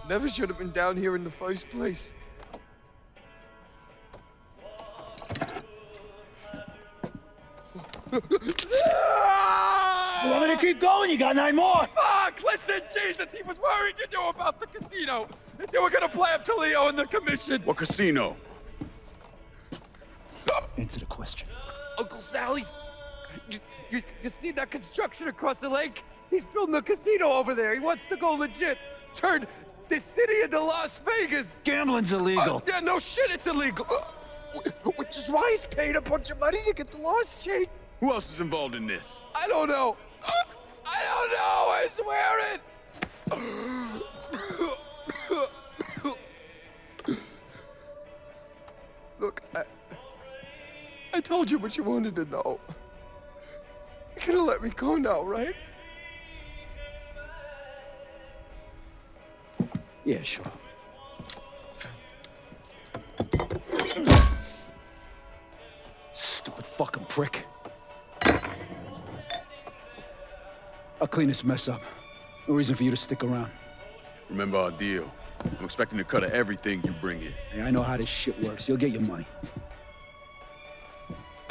S22: Never should have been down here in the first place.
S12: You want me to keep going? You got 9 more.
S22: Fuck! Listen, Jesus, he was worried you knew about the casino. And so we're gonna play up to Leo and the commission.
S2: What casino?
S12: Answer the question.
S22: Uncle Sally's... You see that construction across the lake? He's building a casino over there. He wants to go legit. Turn this city into Las Vegas.
S12: Gambling's illegal.
S22: Yeah, no shit, it's illegal. Which is why he's paid a bunch of money to get the laws changed.
S2: Who else is involved in this?
S22: I don't know. I don't know, I swear it. Look, I told you what you wanted to know. You're gonna let me go now, right?
S12: Yeah, sure. Stupid fucking prick. I'll clean this mess up. No reason for you to stick around.
S2: Remember our deal. I'm expecting a cut of everything you bring in.
S12: Hey, I know how this shit works. You'll get your money.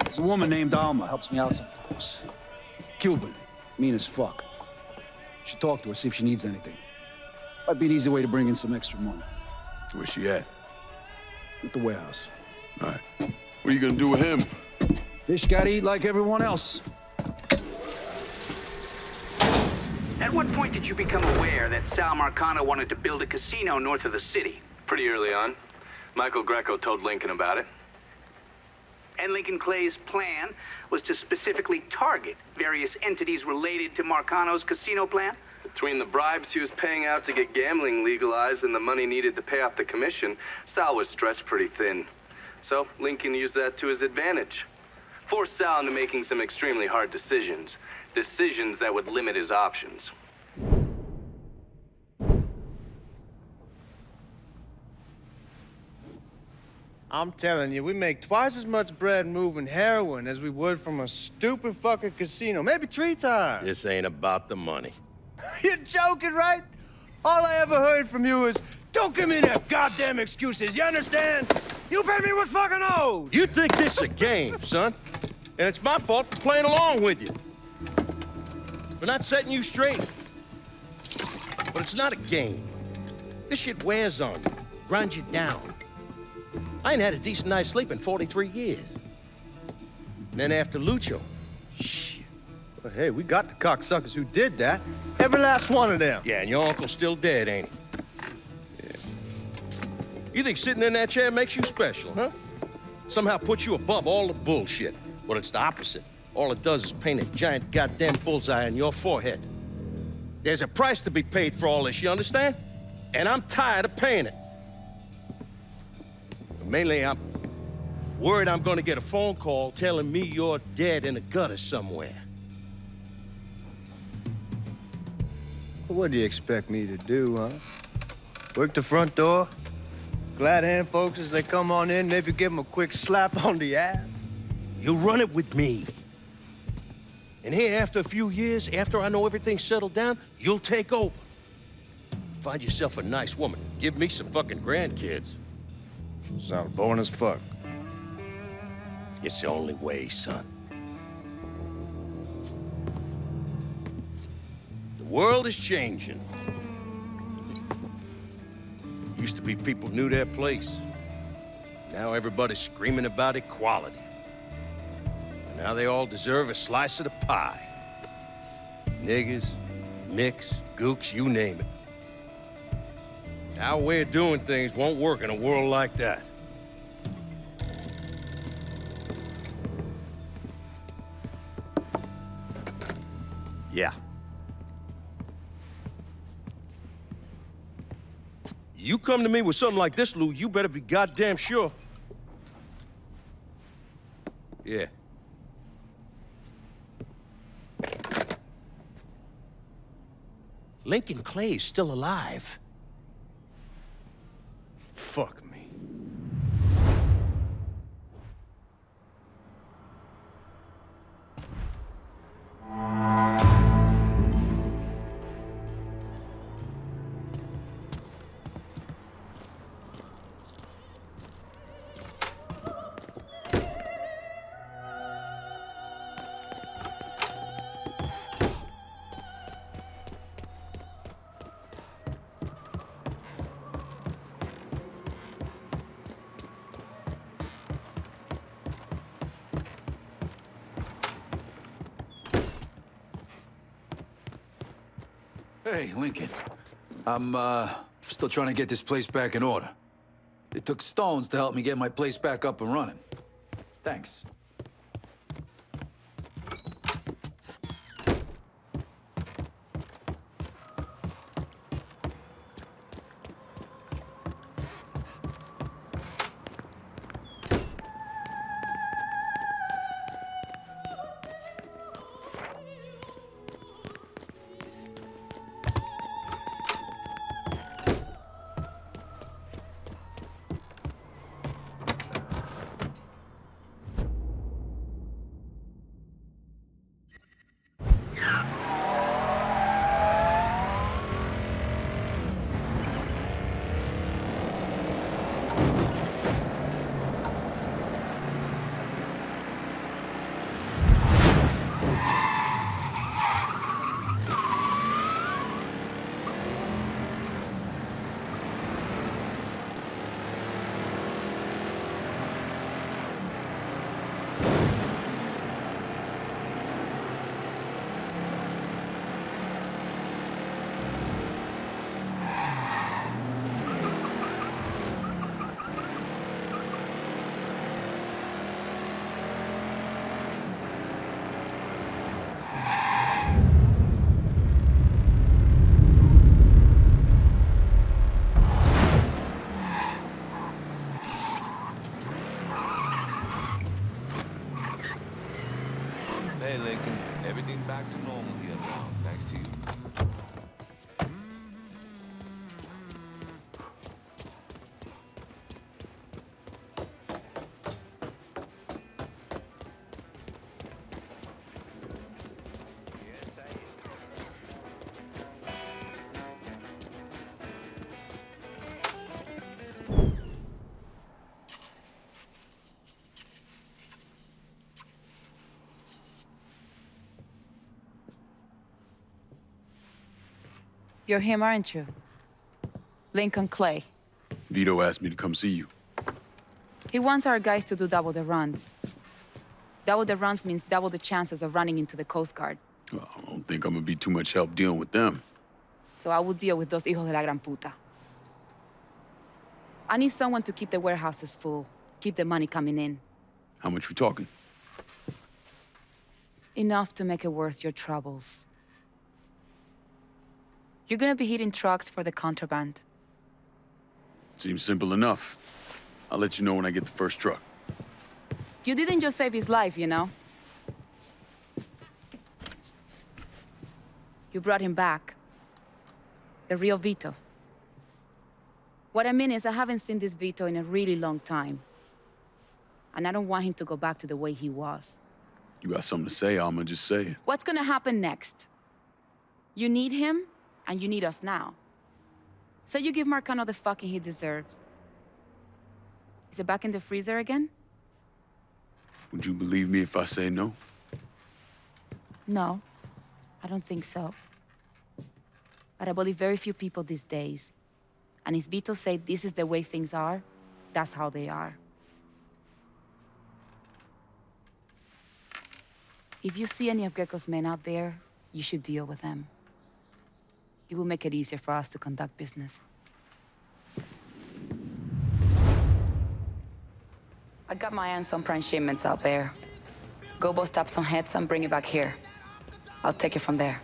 S12: There's a woman named Alma, helps me out sometimes. Cuban, mean as fuck. Should talk to her, see if she needs anything. Might be an easy way to bring in some extra money.
S2: Where's she at?
S12: At the warehouse.
S2: All right. What are you gonna do with him?
S12: Fish gotta eat like everyone else.
S20: At what point did you become aware that Sal Marcano wanted to build a casino north of the city?
S1: Pretty early on. Michael Grecko told Lincoln about it.
S20: And Lincoln Clay's plan was to specifically target various entities related to Marcano's casino plan?
S1: Between the bribes he was paying out to get gambling legalized and the money needed to pay off the commission, Sal was stretched pretty thin. So Lincoln used that to his advantage. Forced Sal into making some extremely hard decisions. Decisions that would limit his options.
S11: I'm telling you, we make twice as much bread moving heroin as we would from a stupid fucking casino. Maybe 3 times.
S4: This ain't about the money.
S11: You're joking, right? All I ever heard from you is, don't give me that goddamn excuses, you understand? You pay me what's fucking owed!
S4: You think this is a game, son? And it's my fault for playing along with you. For not setting you straight. But it's not a game. This shit wears on you, grinds you down. I ain't had a decent night's sleep in 43 years. And then after Lucho, shit.
S11: But hey, we got the cocksuckers who did that. Every last one of them.
S4: Yeah, and your uncle's still dead, ain't he? Yeah. You think sitting in that chair makes you special, huh? Somehow puts you above all the bullshit. But it's the opposite. All it does is paint a giant goddamn bullseye on your forehead. There's a price to be paid for all this, you understand? And I'm tired of paying it. But mainly, I'm worried I'm gonna get a phone call telling me you're dead in a gutter somewhere.
S11: What do you expect me to do, huh? Work the front door? Glad hand folks as they come on in, maybe give them a quick slap on the ass?
S4: You run it with me. And here, after a few years, after I know everything's settled down, you'll take over. Find yourself a nice woman. Give me some fucking grandkids.
S11: Sounds boring as fuck.
S4: It's the only way, son. The world is changing. Used to be people knew their place. Now everybody's screaming about equality. And now they all deserve a slice of the pie. Niggas, nicks, gooks, you name it. Our way of doing things won't work in a world like that.
S2: Yeah.
S4: You come to me with something like this, Lou, you better be goddamn sure. Yeah. Lincoln Clay's still alive.
S1: Fuck me.
S6: Hey, Lincoln. I'm, still trying to get this place back in order. It took stones to help me get my place back up and running. Thanks.
S21: Hey, Lincoln. Everything back to normal here now, thanks to you.
S15: You're him, aren't you? Lincoln Clay.
S2: Vito asked me to come see you.
S15: He wants our guys to do double the runs. Double the runs means double the chances of running into the Coast Guard.
S2: Well, I don't think I'm gonna be too much help dealing with them.
S15: So I will deal with those hijos de la gran puta. I need someone to keep the warehouses full, keep the money coming in.
S2: How much we talking?
S15: Enough to make it worth your troubles. You're gonna be hitting trucks for the contraband.
S2: Seems simple enough. I'll let you know when I get the first truck.
S15: You didn't just save his life, you know? You brought him back. The real Vito. What I mean is, I haven't seen this Vito in a really long time. And I don't want him to go back to the way he was.
S2: You got something to say, I'ma just say it.
S15: What's gonna happen next? You need him, and you need us now. So you give Marcano the fucking he deserves. Is it back in the freezer again?
S2: Would you believe me if I say no?
S15: No, I don't think so. But I believe very few people these days. And if Vito said this is the way things are, that's how they are. If you see any of Grecko's men out there, you should deal with them. It will make it easier for us to conduct business. I got my hands on prime shipments out there. Go bust up some heads and bring it back here. I'll take it from there.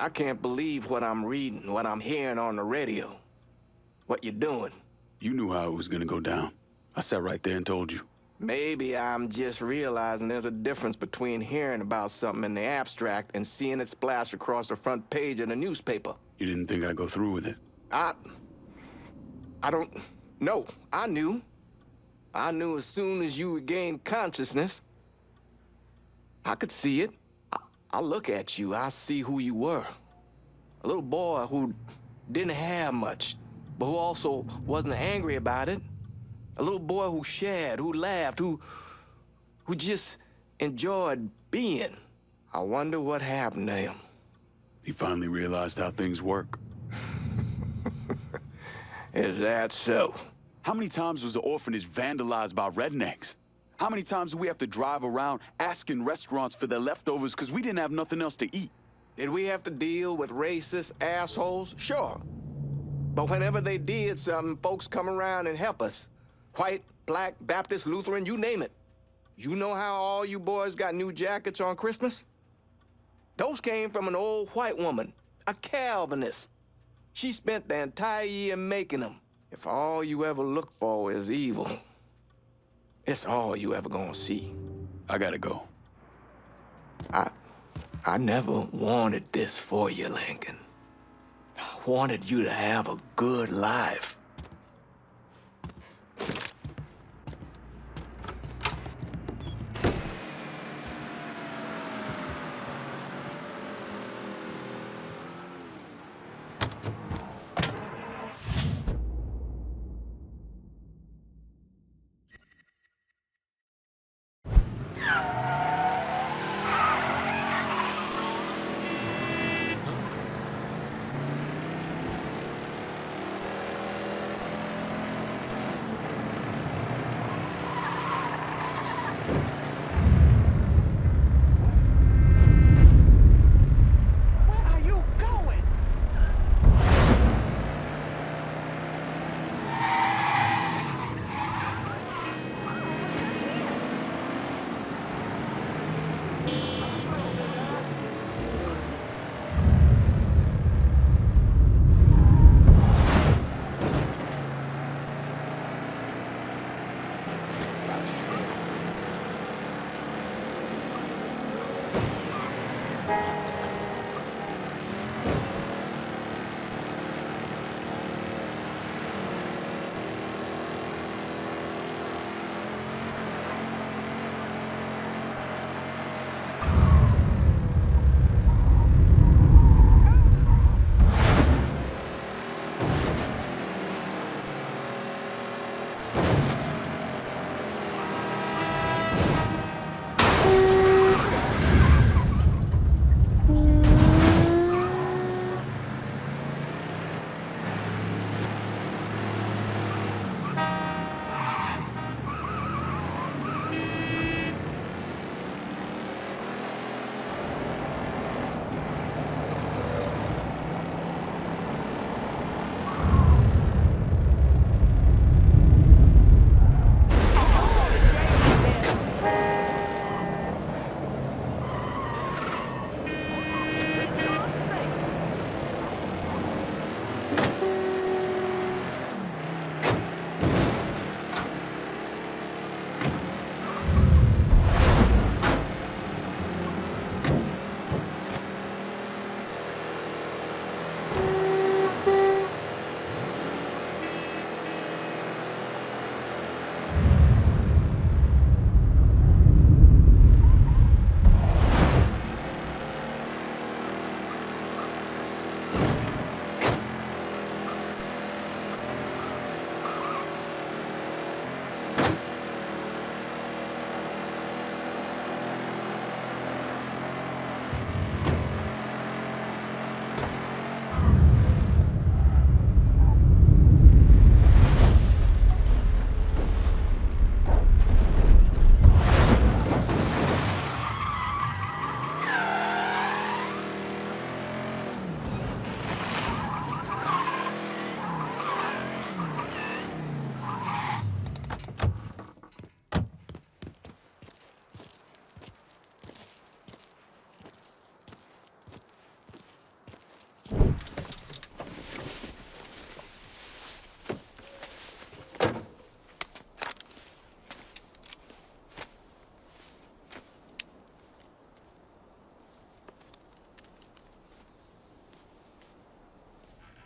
S10: I can't believe what I'm reading, what I'm hearing on the radio. What you doing?
S2: You knew how it was gonna go down. I sat right there and told you.
S10: Maybe I'm just realizing there's a difference between hearing about something in the abstract and seeing it splash across the front page of the newspaper.
S2: You didn't think I'd go through with it?
S10: I don't... No, I knew. I knew as soon as you regained consciousness. I could see it. I look at you, I see who you were. A little boy who didn't have much, but who also wasn't angry about it. A little boy who shared, who laughed, who just enjoyed being. I wonder what happened to him.
S2: He finally realized how things work.
S10: Is that so?
S2: How many times was the orphanage vandalized by rednecks? How many times do we have to drive around asking restaurants for their leftovers because we didn't have nothing else to eat?
S10: Did we have to deal with racist assholes? Sure. But whenever they did something, folks come around and help us. White, black, Baptist, Lutheran, you name it. You know how all you boys got new jackets on Christmas? Those came from an old white woman, a Calvinist. She spent the entire year making them. If all you ever look for is evil, it's all you ever gonna see.
S2: I gotta go.
S10: I never wanted this for you, Lincoln. I wanted you to have a good life.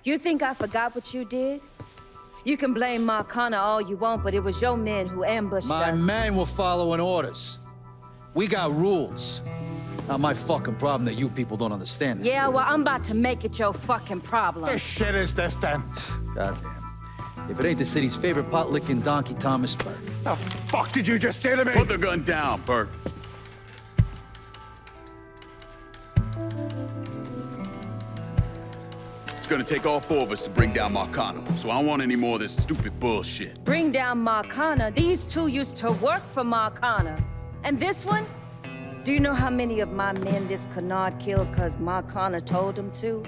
S15: You think I forgot what you did? You can blame Marcana all you want, but it was your men who ambushed
S12: My
S15: us.
S12: men were following orders. We got rules. Not my fucking problem that you people don't understand it.
S15: Yeah, well, I'm about to make it your fucking problem.
S22: What shit is this, then?
S12: Goddamn. If it ain't the city's favorite pot-licking donkey, Thomas Burke.
S22: The fuck did you just say to me?
S2: Put the gun down, Burke. It's gonna take all four of us to bring down Marcano, so I don't want any more of this stupid bullshit.
S15: Bring down Marcana. These two used to work for Marcana. And this one? Do you know how many of my men this canard killed because Marcana told him to?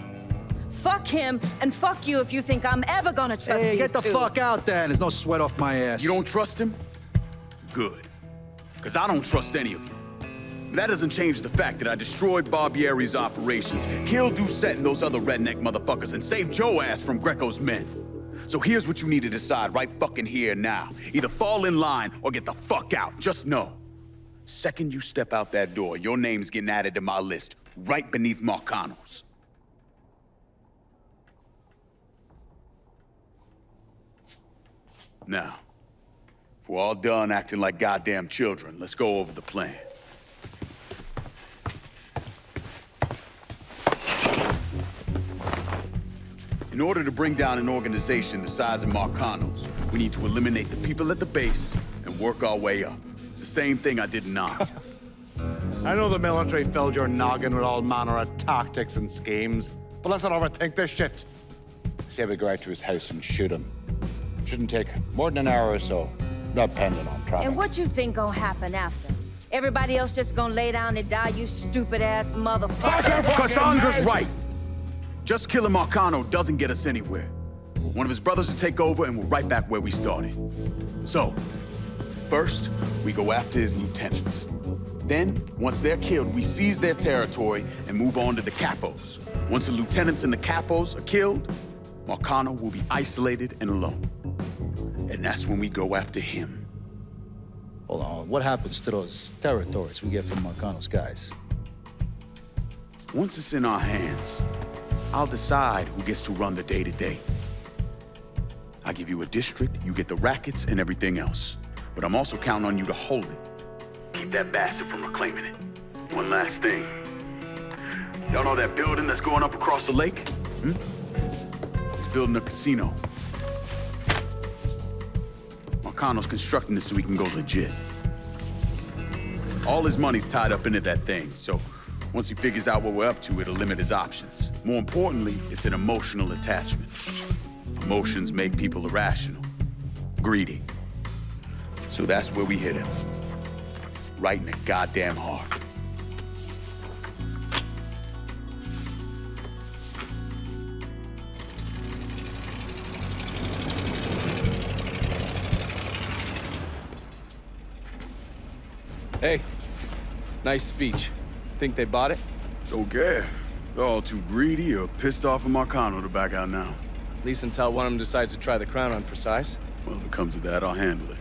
S15: Fuck him, and fuck you if you think I'm ever gonna trust
S12: Hey,
S15: these
S12: get the
S15: two.
S12: fuck out then. There's no sweat off my ass.
S2: You don't trust him? Good. Because I don't trust any of you. But that doesn't change the fact that I destroyed Barbieri's operations, killed Doucette and those other redneck motherfuckers, and saved Joe ass from Grecko's men. So here's what you need to decide right fucking here now. Either fall in line or get the fuck out. Just know. Second you step out that door, your name's getting added to my list, right beneath Marcano's. Now, if we're all done acting like goddamn children, let's go over the plan. In order to bring down an organization the size of Marcano's, we need to eliminate the people at the base and work our way up. It's the same thing I did in Oz.
S22: I know the military filled your noggin with all manner of tactics and schemes, but let's not overthink this shit. Say we go out to his house and shoot him. Shouldn't take more than an hour or so, depending on traffic.
S15: And what you think gonna happen after? Everybody else just gonna lay down and die, you stupid-ass motherfucker?
S2: Cassandra's right. Just killing Marcano doesn't get us anywhere. One of his brothers will take over and we're right back where we started. So, first, we go after his lieutenants. Then, once they're killed, we seize their territory and move on to the capos. Once the lieutenants and the capos are killed, Marcano will be isolated and alone. And that's when we go after him.
S12: Hold on, what happens to those territories we get from Marcano's guys?
S2: Once it's in our hands, I'll decide who gets to run the day-to-day. I give you a district, you get the rackets and everything else. But I'm also counting on you to hold it. Keep that bastard from reclaiming it. One last thing. Y'all know that building that's going up across the lake? He's building a casino. Marcano's constructing this so he can go legit. All his money's tied up into that thing, so once he figures out what we're up to, it'll limit his options. More importantly, it's an emotional attachment. Emotions make people irrational, greedy. So that's where we hit him. Right in the goddamn heart.
S1: Hey, nice speech. Think they bought it?
S2: Don't care. They're all too greedy or pissed off at Marcano to back out now.
S1: At least until one of them decides to try the crown on for size.
S2: Well, if it comes to that, I'll handle it.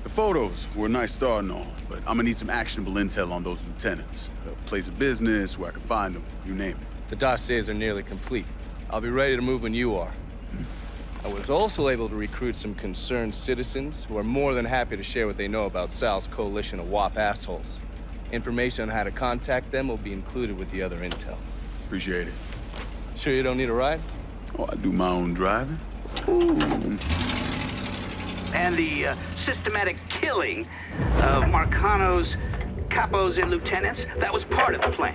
S2: The photos were a nice start and all, but I'm gonna need some actionable intel on those lieutenants. A place of business, where I can find them, you name it.
S1: The dossiers are nearly complete. I'll be ready to move when you are. I was also able to recruit some concerned citizens who are more than happy to share what they know about Sal's coalition of WAP assholes. Information on how to contact them will be included with the other intel.
S2: Appreciate it.
S1: Sure you don't need a ride?
S2: Oh, I do my own driving.
S20: And the systematic killing of Marcano's capos and lieutenants, that was part of the plan.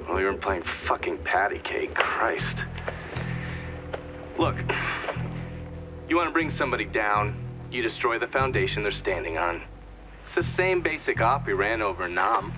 S14: Well, you're playing fucking patty cake, Christ.
S1: Look, you want to bring somebody down, you destroy the foundation they're standing on. It's the same basic op we ran over in Nam.